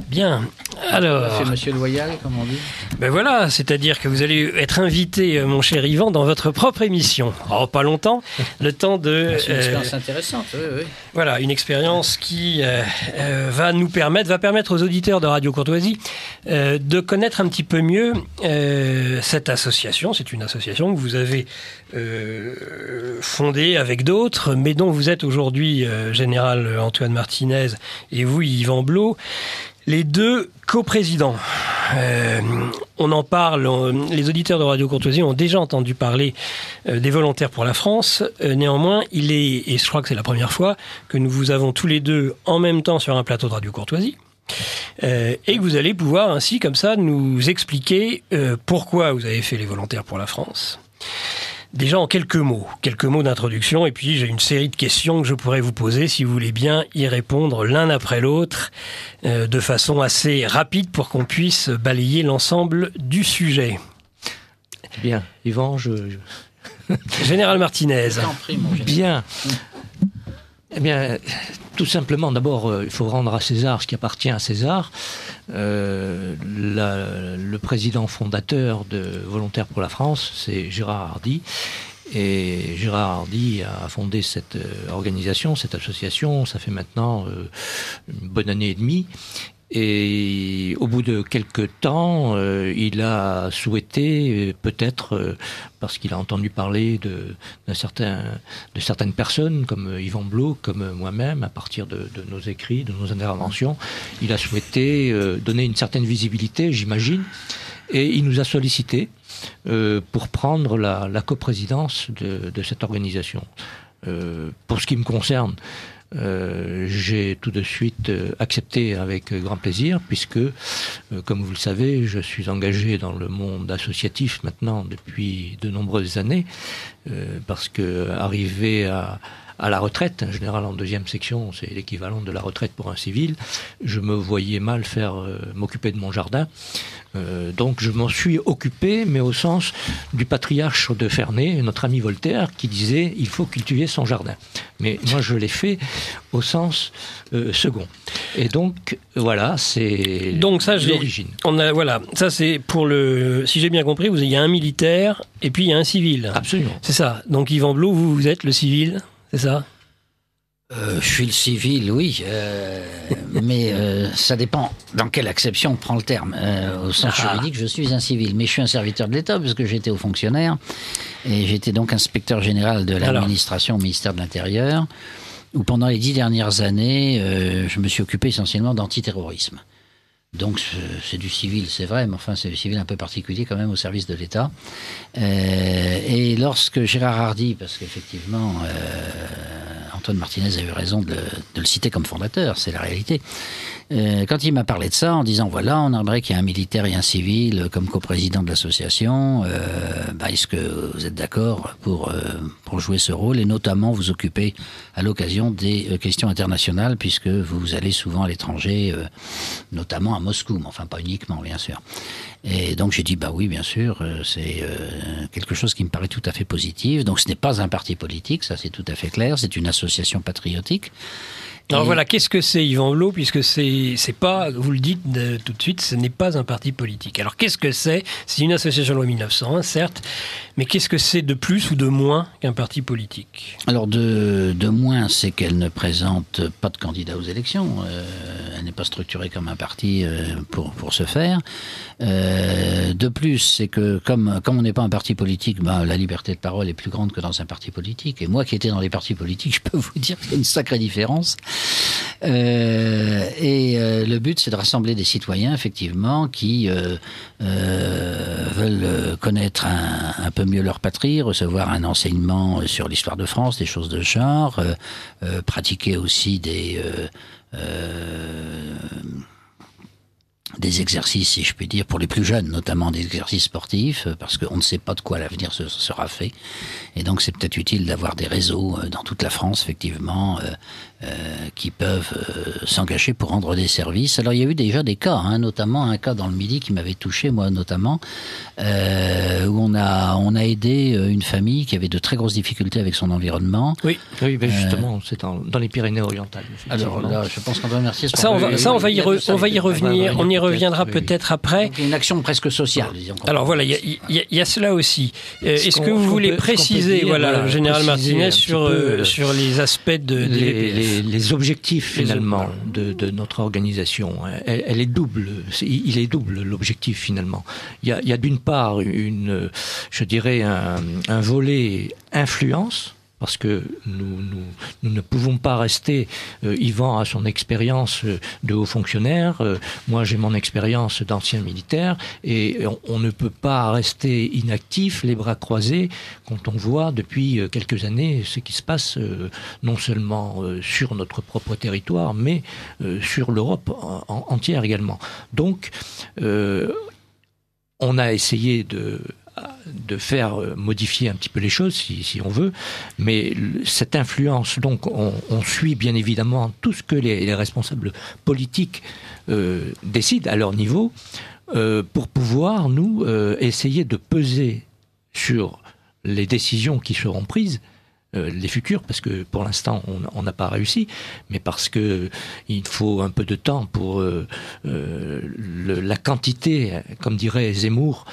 Bien, alors... C'est Monsieur Loyal, comme on dit. Ben voilà, c'est-à-dire que vous allez être invité, mon cher Yvan, dans votre propre émission. Oh, pas longtemps, le temps de... C'est une expérience intéressante, oui. Voilà, une expérience qui va permettre aux auditeurs de Radio Courtoisie de connaître un petit peu mieux cette association. C'est une association que vous avez fondée avec d'autres, mais dont vous êtes aujourd'hui général Antoine Martinez et vous, Yvan Blot, les deux coprésidents. On en parle, les auditeurs de Radio Courtoisie ont déjà entendu parler des Volontaires pour la France. Néanmoins, et je crois que c'est la première fois, que nous vous avons tous les deux en même temps sur un plateau de Radio Courtoisie. Et que vous allez pouvoir ainsi, comme ça, nous expliquer pourquoi vous avez fait les Volontaires pour la France. Déjà en quelques mots d'introduction, et puis j'ai une série de questions que je pourrais vous poser si vous voulez bien y répondre l'un après l'autre de façon assez rapide pour qu'on puisse balayer l'ensemble du sujet. Bien, Yvan, Général Martinez. Je t'en prie, mon général. Bien. Eh bien, tout simplement, d'abord, il faut rendre à César ce qui appartient à César. Le président fondateur de Volontaires pour la France, c'est Gérard Hardy. Et Gérard Hardy a fondé cette organisation, cette association, ça fait maintenant une bonne année et demie. Et au bout de quelques temps, il a souhaité, peut-être parce qu'il a entendu parler de certaines personnes, comme Yvan Blot, comme moi-même, à partir de nos écrits, de nos interventions, il a souhaité donner une certaine visibilité, j'imagine, et il nous a sollicité pour prendre la coprésidence de cette organisation. Pour ce qui me concerne, j'ai tout de suite accepté avec grand plaisir puisque, comme vous le savez, je suis engagé dans le monde associatif maintenant depuis de nombreuses années parce que arrivé à la retraite, un général en 2e section, c'est l'équivalent de la retraite pour un civil, je me voyais mal m'occuper de mon jardin. Donc je m'en suis occupé, mais au sens du patriarche de Ferney, notre ami Voltaire, qui disait il faut cultiver son jardin. Mais moi je l'ai fait au sens second. Et donc voilà, c'est l'origine. Voilà, ça c'est pour le. Si j'ai bien compris, il y a un militaire et puis il y a un civil. Absolument. C'est ça. Donc Yvan Blot, vous êtes le civil, c'est ça ? Je suis le civil, oui, mais ça dépend dans quelle acception on prend le terme. Au sens juridique, je suis un civil, mais je suis un serviteur de l'État parce que j'étais haut fonctionnaire et j'étais donc inspecteur général de l'administration au ministère de l'Intérieur, où pendant les 10 dernières années, je me suis occupé essentiellement d'antiterrorisme. Donc c'est du civil, c'est vrai, mais enfin c'est du civil un peu particulier quand même au service de l'État. Et lorsque Gérard Hardy, parce qu'effectivement Antoine Martinez a eu raison de le citer comme fondateur, c'est la réalité. Quand il m'a parlé de ça, en disant voilà, on aimerait qu'il y ait un militaire et un civil comme coprésident de l'association, est-ce que vous êtes d'accord pour jouer ce rôle et notamment vous occuper à l'occasion des questions internationales puisque vous allez souvent à l'étranger, notamment à Moscou, mais enfin pas uniquement bien sûr. Et donc j'ai dit bah oui bien sûr, c'est quelque chose qui me paraît tout à fait positif. Donc ce n'est pas un parti politique, ça c'est tout à fait clair, c'est une association patriotique. Alors voilà, qu'est-ce que c'est Yvan Blot, puisque c'est pas, vous le dites tout de suite, ce n'est pas un parti politique. Alors qu'est-ce que c'est ? C'est une association loi 1901, certes, mais qu'est-ce que c'est de plus ou de moins qu'un parti politique ? Alors de moins, c'est qu'elle ne présente pas de candidat aux élections. Elle n'est pas structurée comme un parti pour ce faire. De plus, c'est que comme on n'est pas un parti politique, la liberté de parole est plus grande que dans un parti politique. Et moi qui étais dans les partis politiques, je peux vous dire qu'il y a une sacrée différence. Le but, c'est de rassembler des citoyens, effectivement, qui veulent connaître un peu mieux leur patrie, recevoir un enseignement sur l'histoire de France, des choses de genre, pratiquer aussi des exercices, si je puis dire, pour les plus jeunes, notamment des exercices sportifs, parce qu'on ne sait pas de quoi l'avenir sera fait. Et donc, c'est peut-être utile d'avoir des réseaux dans toute la France, effectivement, qui peuvent s'engager pour rendre des services. Alors, il y a eu déjà des cas, notamment un cas dans le Midi qui m'avait touché, moi, notamment, où on a aidé une famille qui avait de très grosses difficultés avec son environnement. Oui, justement, c'est dans les Pyrénées-Orientales. Alors là, je pense qu'on doit remercier. Ça, on va y revenir. On y reviendra peut-être après. Donc, une action presque sociale, disons. Alors voilà, il y a cela aussi. Est-ce que vous voulez préciser, Général Martinez, sur les aspects les objectifs finalement de notre organisation? Elle est double. Il est double l'objectif finalement. Il y a d'une part je dirais un volet influence. Parce que nous ne pouvons pas rester, Yvan a son expérience de haut fonctionnaire, moi j'ai mon expérience d'ancien militaire, et on ne peut pas rester inactif, les bras croisés, quand on voit depuis quelques années ce qui se passe non seulement sur notre propre territoire, mais sur l'Europe entière également. Donc, on a essayé de faire modifier un petit peu les choses, si on veut, mais cette influence, donc on suit bien évidemment tout ce que les responsables politiques décident à leur niveau, pour pouvoir, nous, essayer de peser sur les décisions qui seront prises, les futurs, parce que pour l'instant on n'a pas réussi, mais parce que il faut un peu de temps pour la quantité, comme dirait Zemmour,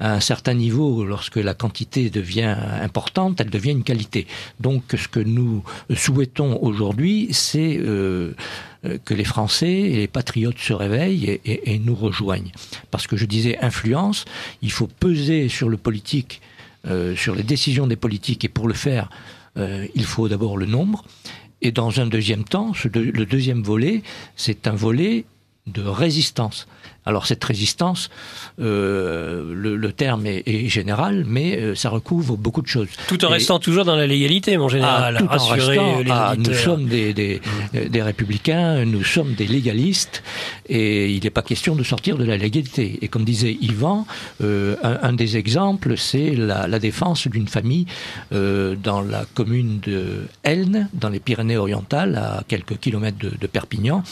à un certain niveau, lorsque la quantité devient importante, elle devient une qualité. Donc ce que nous souhaitons aujourd'hui, c'est que les Français et les patriotes se réveillent et nous rejoignent. Parce que je disais influence, il faut peser sur le politique, sur les décisions des politiques, et pour le faire, il faut d'abord le nombre, et dans un deuxième temps, le deuxième volet, c'est un volet de résistance. Alors cette résistance, le terme est général, mais ça recouvre beaucoup de choses. Tout en restant toujours dans la légalité, mon général. Tout en restant, nous sommes des républicains, nous sommes des légalistes, et il n'est pas question de sortir de la légalité. Et comme disait Yvan, un des exemples, c'est la défense d'une famille dans la commune de Elne, dans les Pyrénées-Orientales, à quelques kilomètres de Perpignan,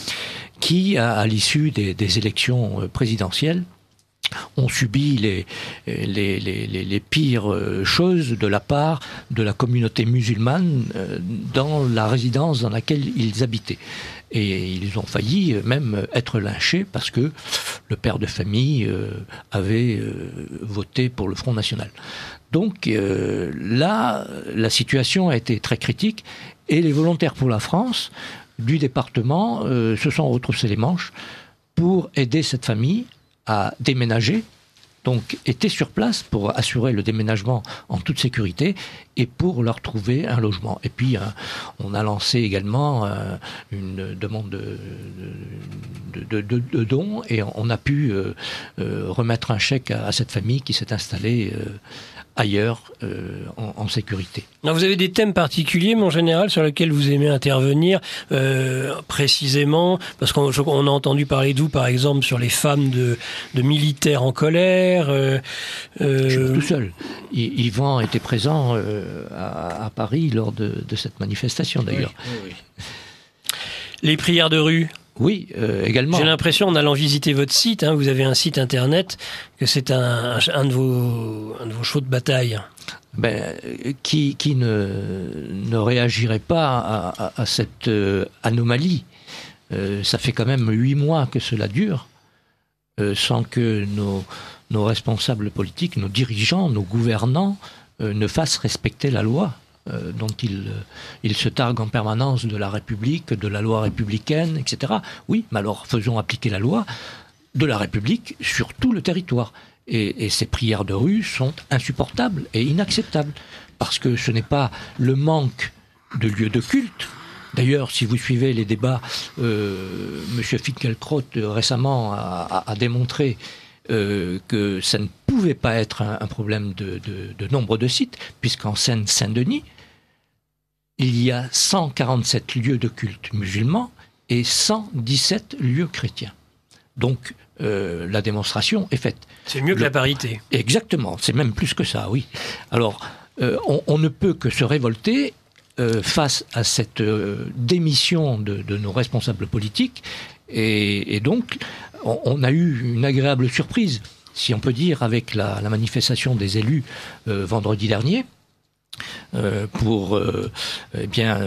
qui, à l'issue des élections présidentielles, ont subi les pires choses de la part de la communauté musulmane dans la résidence dans laquelle ils habitaient. Et ils ont failli même être lynchés parce que le père de famille avait voté pour le Front National. Donc là, la situation a été très critique, et les volontaires pour la France du département se sont retroussés les manches pour aider cette famille à déménager, donc étaient sur place pour assurer le déménagement en toute sécurité et pour leur trouver un logement. Et puis on a lancé également une demande de dons, et on a pu remettre un chèque à cette famille qui s'est installée ailleurs en sécurité. Alors vous avez des thèmes particuliers, mon général, sur lesquels vous aimez intervenir précisément, parce qu'on a entendu parler de vous, par exemple, sur les femmes de militaires en colère. Je suis tout seul. Yvan était présent à Paris lors de cette manifestation, d'ailleurs. Oui. Les prières de rue. Oui, également. J'ai l'impression, en allant visiter votre site, vous avez un site internet, que c'est un de vos chevaux de bataille. Qui ne réagirait pas à cette anomalie. Ça fait quand même 8 mois que cela dure, sans que nos responsables politiques, nos dirigeants, nos gouvernants ne fassent respecter la loi. Dont ils se targuent en permanence de la République, de la loi républicaine, etc. Oui, mais alors faisons appliquer la loi de la République sur tout le territoire. Et ces prières de rue sont insupportables et inacceptables, parce que ce n'est pas le manque de lieux de culte. D'ailleurs, si vous suivez les débats, M. Finkielkraut récemment a démontré que ça ne pouvait pas être un problème de nombre de sites, puisqu'en Seine-Saint-Denis, il y a 147 lieux de culte musulmans et 117 lieux chrétiens. Donc, la démonstration est faite. C'est mieux que la parité. Exactement, c'est même plus que ça, oui. Alors, on ne peut que se révolter face à cette démission de nos responsables politiques, et donc, on a eu une agréable surprise, si on peut dire, avec la manifestation des élus vendredi dernier, pour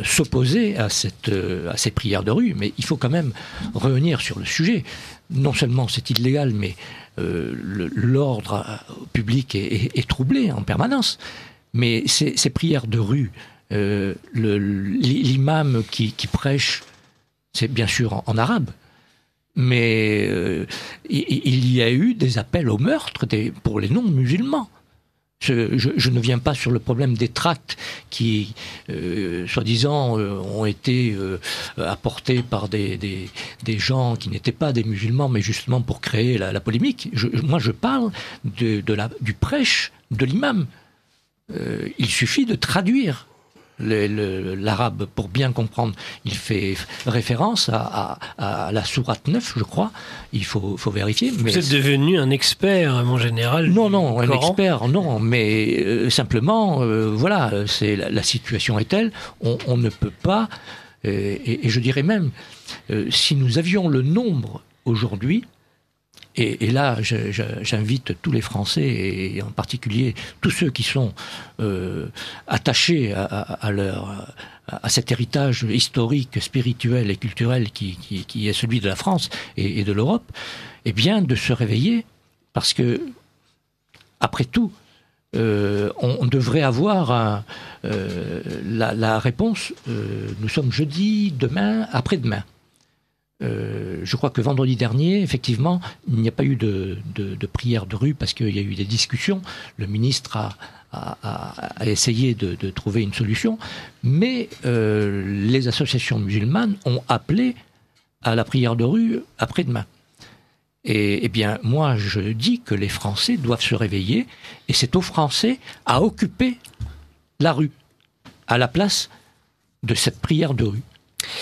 s'opposer à ces prières de rue. Mais il faut quand même revenir sur le sujet. Non seulement c'est illégal, mais l'ordre public est troublé en permanence. Mais ces prières de rue, l'imam qui prêche, c'est bien sûr en arabe, mais il y a eu des appels au meurtre pour les non-musulmans. Je ne viens pas sur le problème des tracts qui, soi-disant, ont été apportés par des gens qui n'étaient pas des musulmans, mais justement pour créer la polémique. Moi, je parle du prêche de l'imam. Il suffit de traduire l'arabe pour bien comprendre. Il fait référence à la sourate 9, je crois. Il faut vérifier. Mais vous êtes devenu un expert, mon général? Non, un expert, non. Mais simplement, voilà, la situation est telle, on ne peut pas, et je dirais même, si nous avions le nombre aujourd'hui, et là, j'invite tous les Français, et en particulier tous ceux qui sont attachés à cet héritage historique, spirituel et culturel qui est celui de la France et de l'Europe, eh bien, de se réveiller, parce que, après tout, on devrait avoir la réponse. Nous sommes jeudi, demain, après-demain. Je crois que vendredi dernier, effectivement, il n'y a pas eu de prière de rue parce qu'il y a eu des discussions. Le ministre a essayé de trouver une solution, mais les associations musulmanes ont appelé à la prière de rue après-demain. Et bien, moi, je dis que les Français doivent se réveiller, et c'est aux Français à occuper la rue, à la place de cette prière de rue,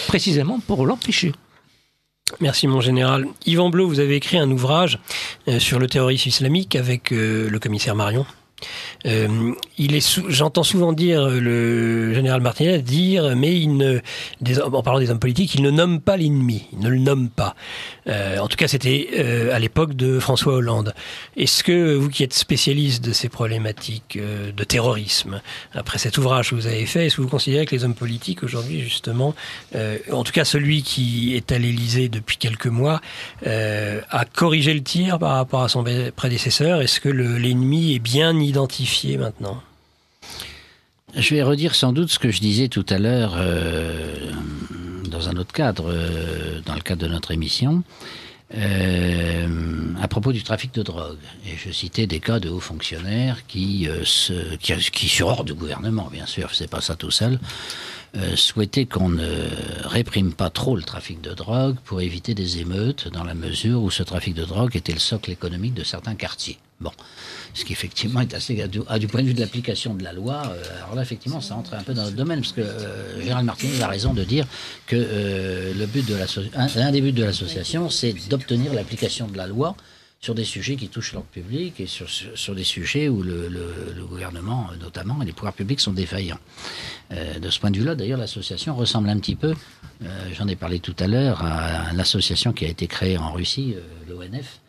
précisément pour l'empêcher. Merci mon général. Yvan Blot, vous avez écrit un ouvrage sur le terrorisme islamique avec le commissaire Marion. J'entends souvent dire le général Martinez dire, mais en parlant des hommes politiques, il ne nomme pas l'ennemi, il ne le nomme pas. En tout cas, c'était à l'époque de François Hollande. Est-ce que vous qui êtes spécialiste de ces problématiques de terrorisme, après cet ouvrage que vous avez fait, est-ce que vous considérez que les hommes politiques aujourd'hui, justement, en tout cas celui qui est à l'Élysée depuis quelques mois, a corrigé le tir par rapport à son prédécesseur? Est-ce que l'ennemi est bien identifié maintenant? Je vais redire sans doute ce que je disais tout à l'heure dans un autre cadre, dans le cadre de notre émission, à propos du trafic de drogue. Et je citais des cas de hauts fonctionnaires qui sur ordre du gouvernement, bien sûr, je ne sais pas ça tout seul, souhaitait qu'on ne réprime pas trop le trafic de drogue pour éviter des émeutes, dans la mesure où ce trafic de drogue était le socle économique de certains quartiers. Bon, ce qui effectivement est assez, du point de vue de l'application de la loi, alors là effectivement ça entre un peu dans notre domaine, parce que Gérald Martinez a raison de dire que l'un des buts de l'association, c'est d'obtenir l'application de la loi sur des sujets qui touchent l'ordre public et sur des sujets où le gouvernement, notamment, et les pouvoirs publics sont défaillants. De ce point de vue-là, d'ailleurs, l'association ressemble un petit peu, j'en ai parlé tout à l'heure, à l'association qui a été créée en Russie, l'ONF,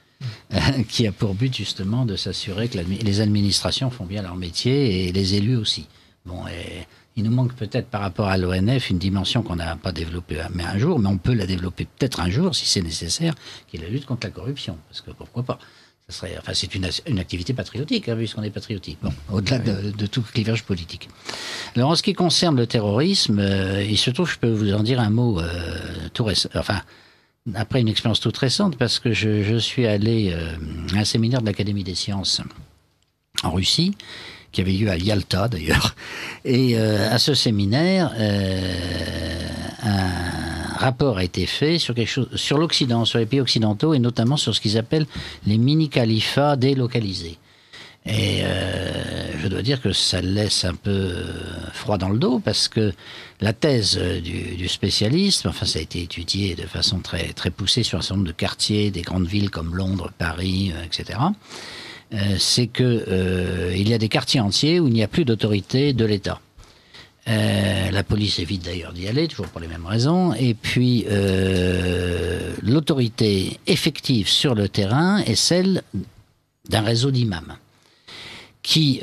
qui a pour but justement de s'assurer que les administrations font bien leur métier et les élus aussi. Bon, et il nous manque peut-être par rapport à l'ONF une dimension qu'on n'a pas développée un jour, mais on peut la développer peut-être un jour si c'est nécessaire, qui est la lutte contre la corruption. Parce que pourquoi pas ? Ça serait, enfin, c'est une activité patriotique, hein, puisqu'on est patriotique. Bon, au-delà de tout clivage politique. Alors en ce qui concerne le terrorisme, il se trouve, je peux vous en dire un mot tout récent. Enfin, après une expérience toute récente, parce que je suis allé à un séminaire de l'Académie des sciences en Russie, qui avait lieu à Yalta d'ailleurs. Et à ce séminaire, un rapport a été fait sur quelque chose, sur l'Occident, sur les pays occidentaux, et notamment sur ce qu'ils appellent les mini-califats délocalisés. Et je dois dire que ça laisse un peu froid dans le dos, parce que la thèse du spécialiste, enfin ça a été étudié de façon très, très poussée sur un certain nombre de quartiers, des grandes villes comme Londres, Paris, etc., c'est que il y a des quartiers entiers où il n'y a plus d'autorité de l'État. La police évite d'ailleurs d'y aller, toujours pour les mêmes raisons. Et puis, l'autorité effective sur le terrain est celle d'un réseau d'imams qui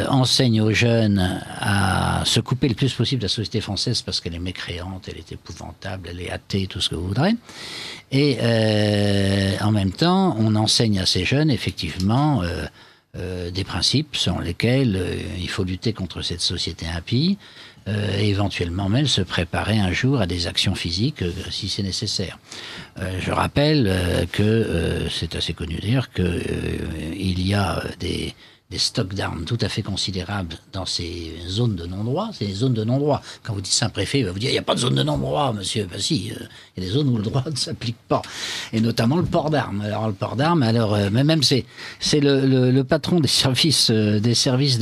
enseigne aux jeunes à se couper le plus possible de la société française parce qu'elle est mécréante, elle est épouvantable, elle est athée, tout ce que vous voudrez. Et en même temps, on enseigne à ces jeunes, effectivement, des principes selon lesquels il faut lutter contre cette société impie, et éventuellement même se préparer un jour à des actions physiques si c'est nécessaire. Je rappelle que, c'est assez connu d'ailleurs, qu'il y a des stocks d'armes tout à fait considérables dans ces zones de non-droit. C'est des zones de non-droit. Quand vous dites Saint-Préfet, il va vous dire, il n'y a pas de zone de non-droit, monsieur. Ben si, il y a des zones où le droit ne s'applique pas. Et notamment le port d'armes. Alors, le port d'armes, mais même c'est le patron des services des services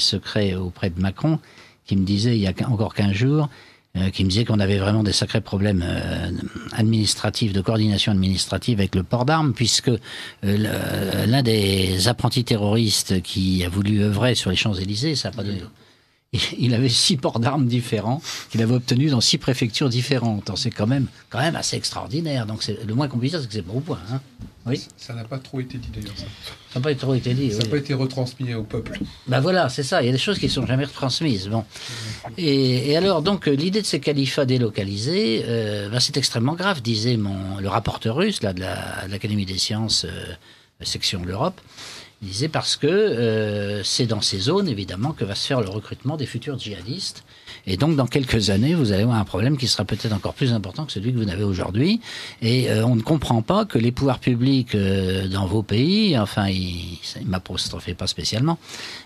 secrets auprès de Macron qui me disait, il y a encore 15 jours, qui me disait qu'on avait vraiment des sacrés problèmes administratifs, de coordination administrative avec le port d'armes, puisque l'un des apprentis terroristes qui a voulu œuvrer sur les Champs-Élysées, ça n'a pas donné. Il avait 6 ports d'armes différents qu'il avait obtenus dans 6 préfectures différentes. C'est quand même assez extraordinaire. Donc le moins qu'on puisse dire, c'est que c'est pas au point. Hein. Oui. Ça n'a pas trop été dit d'ailleurs. Ça n'a pas trop été dit. Ça n'a pas été retransmis au peuple. Ben voilà, c'est ça. Il y a des choses qui ne sont jamais retransmises. Bon. Et alors, donc, l'idée de ces califats délocalisés, c'est extrêmement grave, disait le rapporteur russe là, de l'Académie des sciences, section de l'Europe. Il disait parce que c'est dans ces zones, évidemment, que va se faire le recrutement des futurs djihadistes. Et donc, dans quelques années, vous allez avoir un problème qui sera peut-être encore plus important que celui que vous avez aujourd'hui. Et on ne comprend pas que les pouvoirs publics dans vos pays, enfin, ils ne m'apostrophaient pas spécialement,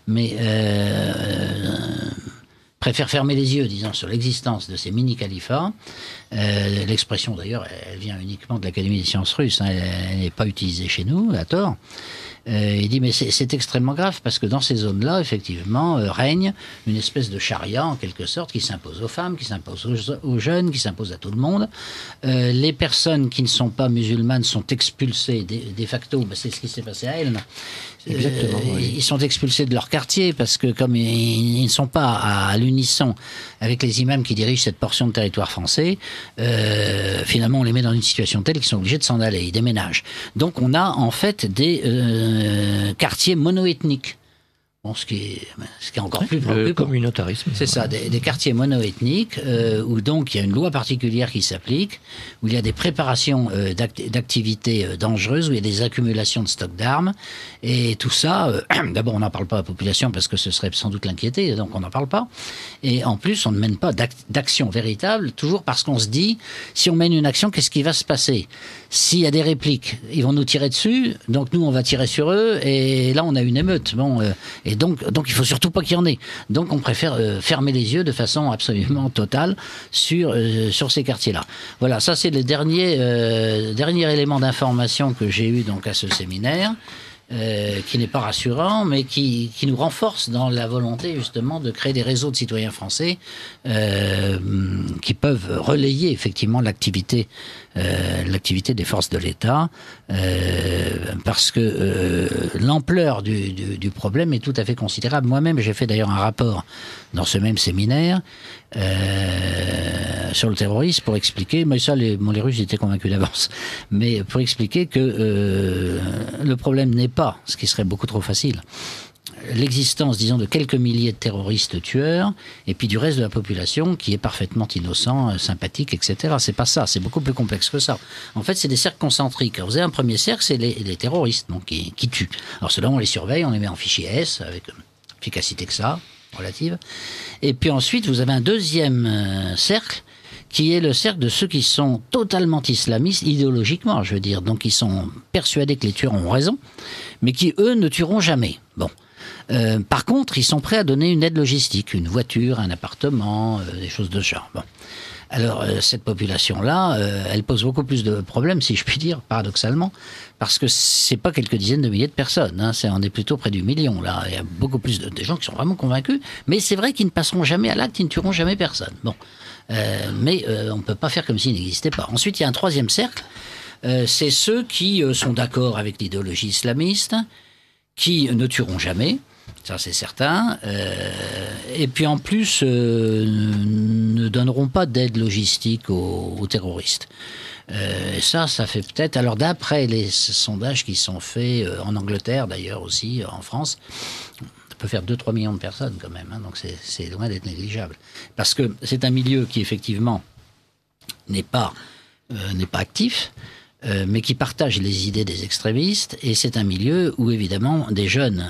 mais préfèrent fermer les yeux, disons, sur l'existence de ces mini-califats. L'expression, d'ailleurs, elle vient uniquement de l'Académie des sciences russes, hein, elle n'est pas utilisée chez nous, à tort. Il dit, mais c'est extrêmement grave parce que dans ces zones-là, effectivement, règne une espèce de charia, en quelque sorte, qui s'impose aux femmes, qui s'impose aux jeunes, qui s'impose à tout le monde. Les personnes qui ne sont pas musulmanes sont expulsées de facto. C'est ce qui s'est passé à Elne. Exactement. Oui. Ils sont expulsés de leur quartier parce que comme ils ne sont pas à l'unisson avec les imams qui dirigent cette portion de territoire français, finalement on les met dans une situation telle qu'ils sont obligés de s'en aller, ils déménagent. Donc on a en fait des quartiers monoethniques. Bon, ce qui est encore plus préoccupant. Le communautarisme. C'est ça, des quartiers monoethniques où donc il y a une loi particulière qui s'applique, où il y a des préparations d'activités dangereuses, où il y a des accumulations de stocks d'armes, et tout ça, d'abord on n'en parle pas à la population parce que ce serait sans doute l'inquiéter, donc on n'en parle pas, et en plus on ne mène pas d'action véritable, toujours parce qu'on se dit, si on mène une action, qu'est-ce qui va se passer ? S'il y a des répliques, ils vont nous tirer dessus, donc nous on va tirer sur eux, et là on a une émeute. Bon, et Et donc il faut surtout pas qu'il y en ait. Donc on préfère fermer les yeux de façon absolument totale sur ces quartiers-là. Voilà, ça c'est le dernier élément d'information que j'ai eu donc à ce séminaire. Qui n'est pas rassurant, mais qui nous renforce dans la volonté justement de créer des réseaux de citoyens français qui peuvent relayer effectivement l'activité des forces de l'État, parce que l'ampleur du problème est tout à fait considérable. Moi-même, j'ai fait d'ailleurs un rapport dans ce même séminaire sur le terrorisme pour expliquer, mais ça les Russes étaient convaincus d'avance, mais pour expliquer que le problème n'est pas, ce qui serait beaucoup trop facile, l'existence, disons, de quelques milliers de terroristes tueurs, et puis du reste de la population qui est parfaitement innocent, sympathique, etc. C'est pas ça, c'est beaucoup plus complexe que ça. En fait, c'est des cercles concentriques. Alors, vous avez un premier cercle, c'est les terroristes, donc qui tuent. Alors ceux-là, on les surveille, on les met en fichier S, avec efficacité que ça, relative. Et puis ensuite, vous avez un deuxième cercle, qui est le cercle de ceux qui sont totalement islamistes, idéologiquement, je veux dire. Donc, ils sont persuadés que les tueurs ont raison, mais qui, eux, ne tueront jamais. Bon. Par contre, ils sont prêts à donner une aide logistique, une voiture, un appartement, des choses de ce genre. Bon. Alors, cette population-là, elle pose beaucoup plus de problèmes, si je puis dire, paradoxalement, parce que c'est pas quelques dizaines de milliers de personnes, hein, on est plutôt près du million, là. Il y a beaucoup plus de gens qui sont vraiment convaincus, mais c'est vrai qu'ils ne passeront jamais à l'acte, ils ne tueront jamais personne. Bon. Mais on ne peut pas faire comme s'il n'existait pas. Ensuite, il y a un troisième cercle, c'est ceux qui sont d'accord avec l'idéologie islamiste, qui ne tueront jamais, ça c'est certain, et puis en plus ne donneront pas d'aide logistique aux terroristes. Ça fait peut-être, alors d'après les sondages qui sont faits en Angleterre d'ailleurs aussi, en France, ça peut faire 2-3 millions de personnes quand même, hein, donc c'est loin d'être négligeable. Parce que c'est un milieu qui effectivement n'est pas actif, mais qui partage les idées des extrémistes, et c'est un milieu où évidemment des jeunes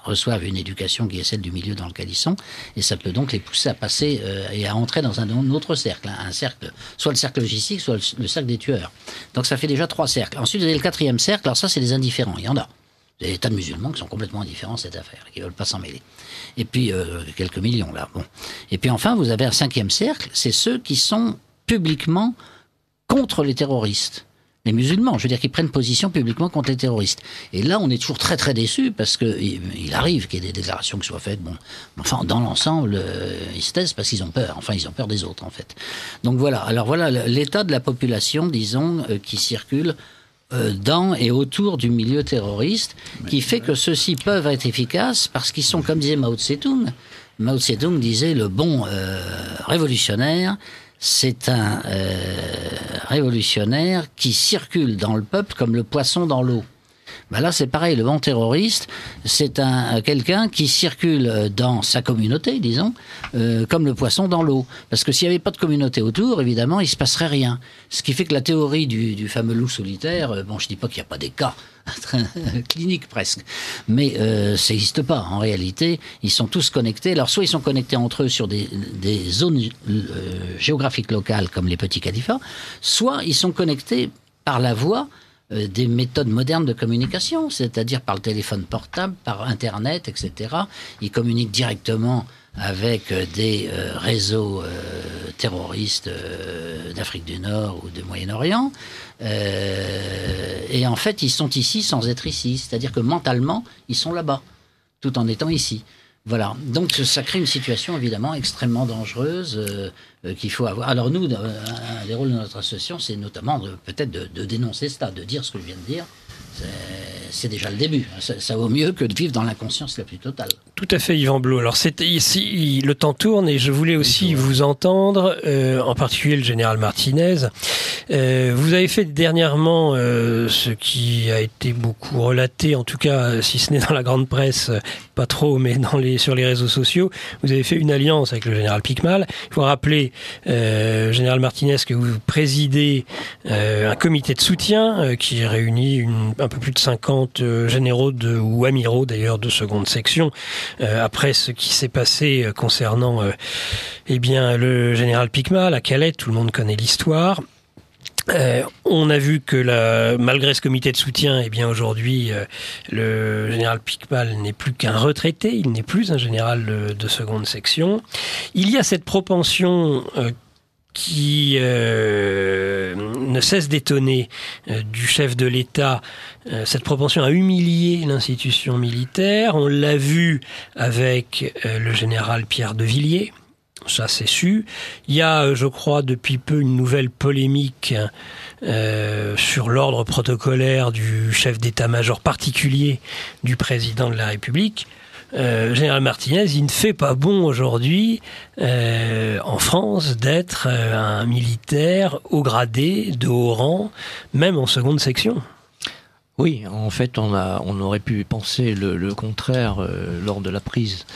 reçoivent une éducation qui est celle du milieu dans lequel ils sont, et ça peut donc les pousser à passer et à entrer dans un autre cercle, hein, un cercle, soit le cercle logistique, soit le cercle des tueurs. Donc ça fait déjà 3 cercles. Ensuite, vous avez le 4e cercle, alors ça c'est les indifférents, il y en a. Vous avez des tas de musulmans qui sont complètement indifférents à cette affaire, qui ne veulent pas s'en mêler. Et puis, quelques millions là, bon. Et puis enfin, vous avez un 5e cercle, c'est ceux qui sont publiquement contre les terroristes. Les musulmans, je veux dire, qui prennent position publiquement contre les terroristes. Et là, on est toujours très très déçus parce qu'il arrive qu'il y ait des déclarations qui soient faites. Bon, enfin, dans l'ensemble, ils se taisent parce qu'ils ont peur. Enfin, ils ont peur des autres, en fait. Donc voilà. Alors voilà l'état de la population, disons, qui circule dans et autour du milieu terroriste, qui fait que ceux-ci peuvent être efficaces parce qu'ils sont, comme disait Mao Tse-tung. Mao Tse-tung disait le bon révolutionnaire. C'est un révolutionnaire qui circule dans le peuple comme le poisson dans l'eau. Ben là, c'est pareil, le bon terroriste, c'est quelqu'un qui circule dans sa communauté, disons, comme le poisson dans l'eau. Parce que s'il n'y avait pas de communauté autour, évidemment, il ne se passerait rien. Ce qui fait que la théorie du fameux loup solitaire, bon, je ne dis pas qu'il n'y a pas des cas cliniques presque, mais ça n'existe pas. En réalité, ils sont tous connectés. Alors, soit ils sont connectés entre eux sur des zones géographiques locales, comme les petits califats, soit ils sont connectés par la voie des méthodes modernes de communication, c'est-à-dire par le téléphone portable, par Internet, etc. Ils communiquent directement avec des réseaux terroristes d'Afrique du Nord ou du Moyen-Orient. Et en fait, ils sont ici sans être ici. C'est-à-dire que mentalement, ils sont là-bas, tout en étant ici. Voilà. Donc ça crée une situation évidemment extrêmement dangereuse qu'il faut avoir. Alors nous, un des rôles de notre association, c'est notamment peut-être de dénoncer cela, de dire ce que je viens de dire. C'est déjà le début. Ça vaut mieux que de vivre dans l'inconscience la plus totale. Tout à fait, Yvan Blot. Alors, ici, le temps tourne et je voulais aussi vous entendre, en particulier le général Martinez. Vous avez fait dernièrement ce qui a été beaucoup relaté, en tout cas, si ce n'est dans la grande presse, pas trop, mais sur les réseaux sociaux. Vous avez fait une alliance avec le général Picmal. Il faut rappeler, général Martinez, que vous présidez un comité de soutien qui réunit un peu plus de 50 généraux ou amiraux d'ailleurs de seconde section après ce qui s'est passé concernant le général Picmal à Calais. Tout le monde connaît l'histoire. On a vu que malgré ce comité de soutien, eh bien aujourd'hui, le général Piquemal n'est plus qu'un retraité, il n'est plus un général de seconde section. Il y a cette propension qui ne cesse d'étonner du chef de l'État, cette propension à humilier l'institution militaire. On l'a vu avec le général Pierre de Villiers. Ça, c'est su. Il y a, je crois, depuis peu une nouvelle polémique sur l'ordre protocolaire du chef d'état-major particulier du président de la République. Général Martinez, il ne fait pas bon aujourd'hui en France d'être un militaire haut gradé, de haut rang, même en seconde section. Oui, en fait, on aurait pu penser le contraire lors de la prise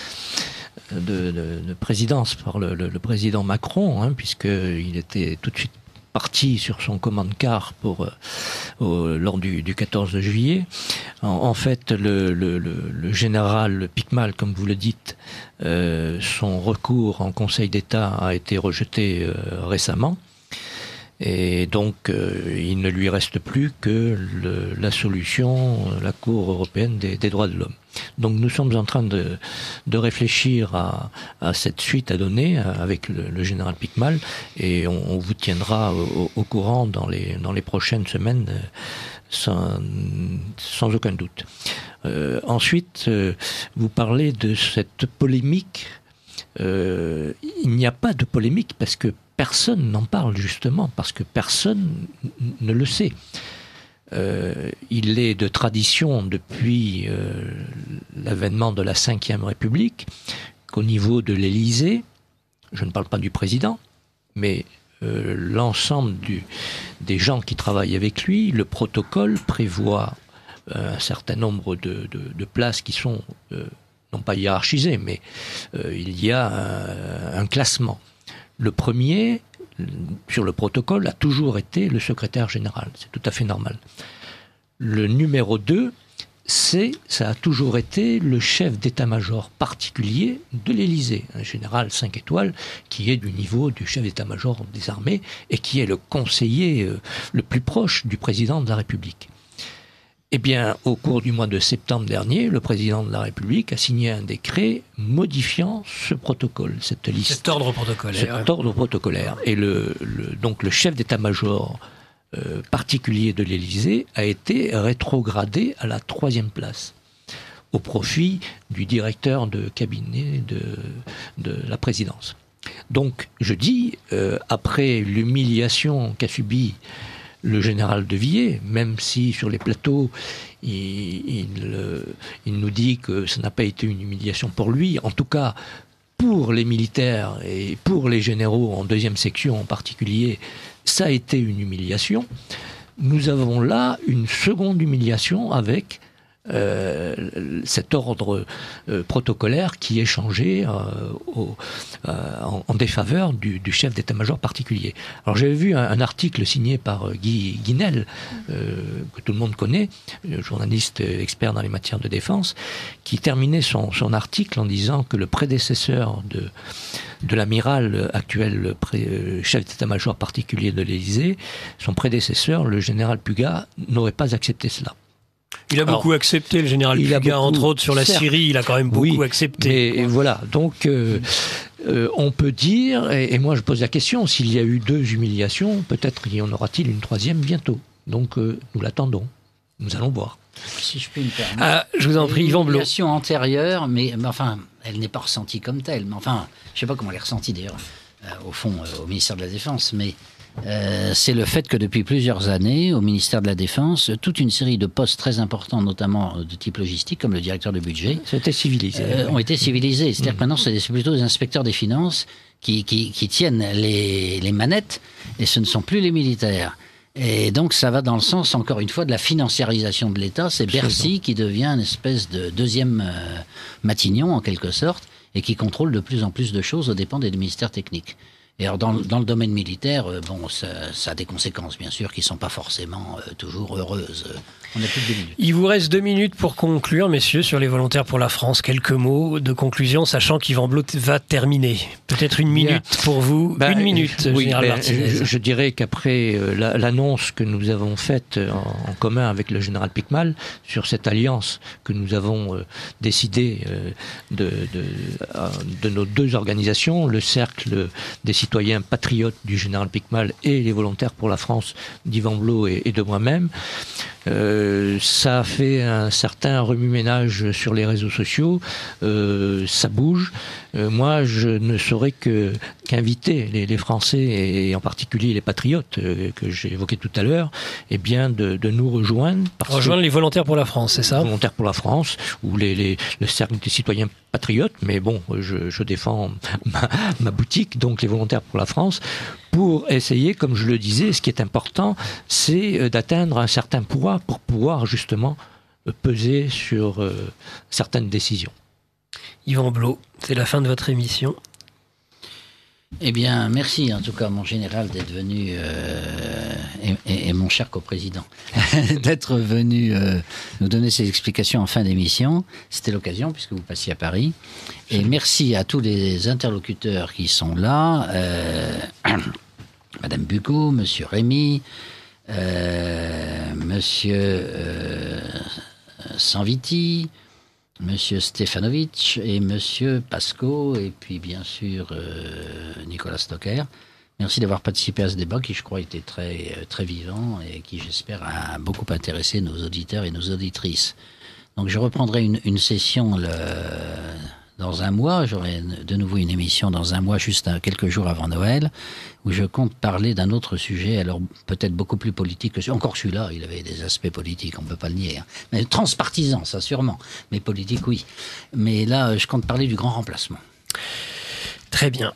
de présidence par le président Macron, puisqu'il était tout de suite parti sur son commande-car lors du 14 juillet. En fait, le général Piquemal, comme vous le dites, son recours en Conseil d'État a été rejeté récemment. Et donc, il ne lui reste plus que la solution, la Cour européenne des droits de l'homme. Donc, nous sommes en train de réfléchir à cette suite à donner avec le général Piquemal, et on vous tiendra au courant dans les prochaines semaines, sans aucun doute. Ensuite, vous parlez de cette polémique. Il n'y a pas de polémique parce que personne n'en parle, justement, parce que personne ne le sait. Il est de tradition depuis l'avènement de la Ve République qu'au niveau de l'Élysée, je ne parle pas du président, mais l'ensemble des gens qui travaillent avec lui, le protocole prévoit un certain nombre de places qui sont non pas hiérarchisées, mais il y a un classement. Le premier, sur le protocole, a toujours été le secrétaire général. C'est tout à fait normal. Le numéro 2, ça a toujours été le chef d'état-major particulier de l'Élysée, un général 5 étoiles qui est du niveau du chef d'état-major des armées et qui est le conseiller le plus proche du président de la République. Eh bien, au cours du mois de septembre dernier, le président de la République a signé un décret modifiant ce protocole, cette liste. Cet ordre protocolaire. Cet ordre protocolaire. Et donc le chef d'état-major particulier de l'Élysée a été rétrogradé à la 3e place, au profit du directeur de cabinet de la présidence. Donc, je dis, après l'humiliation qu'a subie le général de Villiers, même si sur les plateaux, il nous dit que ça n'a pas été une humiliation pour lui, en tout cas pour les militaires et pour les généraux en 2e section en particulier, ça a été une humiliation. Nous avons là une seconde humiliation avec cet ordre protocolaire qui est changé en défaveur du chef d'état-major particulier. Alors j'avais vu un article signé par Guy Guinel, que tout le monde connaît, journaliste expert dans les matières de défense, qui terminait son article en disant que le prédécesseur de l'amiral actuel chef d'état-major particulier de l'Élysée, son prédécesseur, le général Puga, n'aurait pas accepté cela. Il a beaucoup accepté, le général Puga, entre autres sur la Syrie, il a quand même beaucoup accepté. Et voilà, donc on peut dire, et moi je pose la question, s'il y a eu 2 humiliations, peut-être y en aura-t-il une 3e bientôt. Donc nous l'attendons, nous allons voir. Si je puis me permettre. Je vous en prie, Yvan Blot. Une humiliation antérieure, mais enfin, elle n'est pas ressentie comme telle. Mais enfin, je ne sais pas comment elle est ressentie d'ailleurs, au fond, au ministère de la Défense, mais c'est le fait que depuis plusieurs années, au ministère de la Défense, toute une série de postes très importants, notamment de type logistique, comme le directeur de budget, ont été civilisés. C'est-à-dire que maintenant, c'est plutôt des inspecteurs des finances qui tiennent les manettes, et ce ne sont plus les militaires. Et donc, ça va dans le sens, encore une fois, de la financiarisation de l'État. C'est Bercy qui devient une espèce de 2e Matignon, en quelque sorte, et qui contrôle de plus en plus de choses aux dépens des ministères techniques. Et alors dans le domaine militaire, ça a des conséquences, bien sûr, qui ne sont pas forcément toujours heureuses. On n'a plus de 2 minutes. Il vous reste 2 minutes pour conclure, messieurs, sur les volontaires pour la France. Quelques mots de conclusion, sachant qu'Yvan Blot va terminer. Peut-être 1 minute pour vous. 1 minute, Général Martinez. Je dirais qu'après l'annonce que nous avons faite en commun avec le général Picmal sur cette alliance que nous avons décidé de nos 2 organisations, le Cercle des citoyens patriotes du général Picmal et les volontaires pour la France d'Yvan Blot et de moi-même, ça a fait un certain remue-ménage sur les réseaux sociaux, ça bouge. Moi, je ne saurais qu'inviter les Français, et en particulier les patriotes que j'ai évoqués tout à l'heure, eh bien de nous rejoindre. Rejoindre les volontaires pour la France, c'est ça ? Les volontaires pour la France, ou le cercle des citoyens patriotes, mais bon, je défends ma boutique, donc les volontaires pour la France, pour essayer, comme je le disais, ce qui est important, c'est d'atteindre un certain poids pour pouvoir justement peser sur certaines décisions. Yvan Blot, c'est la fin de votre émission. Eh bien, merci en tout cas, mon général, d'être venu, et mon cher coprésident, d'être venu nous donner ces explications en fin d'émission. C'était l'occasion, puisque vous passiez à Paris. Et merci à tous les interlocuteurs qui sont là. Madame Bucco, Monsieur Rémy, Monsieur Sanviti, Monsieur Stefanovic et Monsieur Pasco, et puis bien sûr Nicolas Stocker. Merci d'avoir participé à ce débat qui, je crois, était très, très vivant et qui, j'espère, a beaucoup intéressé nos auditeurs et nos auditrices. Donc je reprendrai une session dans un mois. J'aurai de nouveau une émission dans un mois, juste quelques jours avant Noël, où je compte parler d'un autre sujet, alors peut-être beaucoup plus politique que encore celui-là, il avait des aspects politiques, on ne peut pas le nier. Hein. Mais transpartisan, ça sûrement, mais politique, oui. Mais là, je compte parler du grand remplacement. Très bien.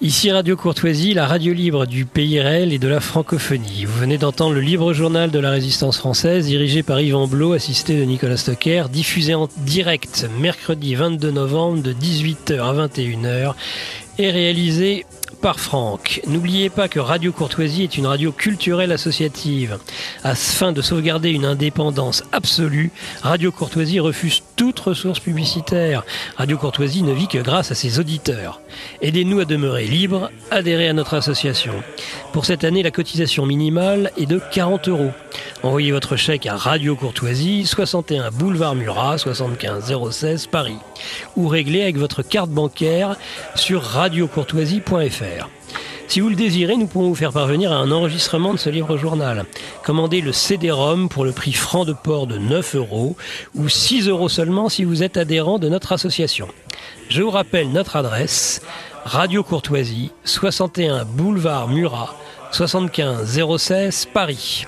Ici Radio Courtoisie, la radio libre du pays réel et de la francophonie. Vous venez d'entendre le libre journal de la résistance française, dirigé par Yvan Blot, assisté de Nicolas Stocker, diffusé en direct mercredi 22 novembre de 18h à 21h et réalisé par Franck. N'oubliez pas que Radio Courtoisie est une radio culturelle associative. Afin de sauvegarder une indépendance absolue, Radio Courtoisie refuse toute ressource publicitaire. Radio Courtoisie ne vit que grâce à ses auditeurs. Aidez-nous à demeurer libres, adhérez à notre association. Pour cette année, la cotisation minimale est de 40 €. Envoyez votre chèque à Radio Courtoisie, 61 boulevard Murat, 75 016 Paris. Ou réglez avec votre carte bancaire sur radiocourtoisie.fr. Si vous le désirez, nous pourrons vous faire parvenir à un enregistrement de ce livre journal. Commandez le CD-ROM pour le prix franc de port de 9 € ou 6 € seulement si vous êtes adhérent de notre association. Je vous rappelle notre adresse, Radio Courtoisie, 61 boulevard Murat, 75 016 Paris.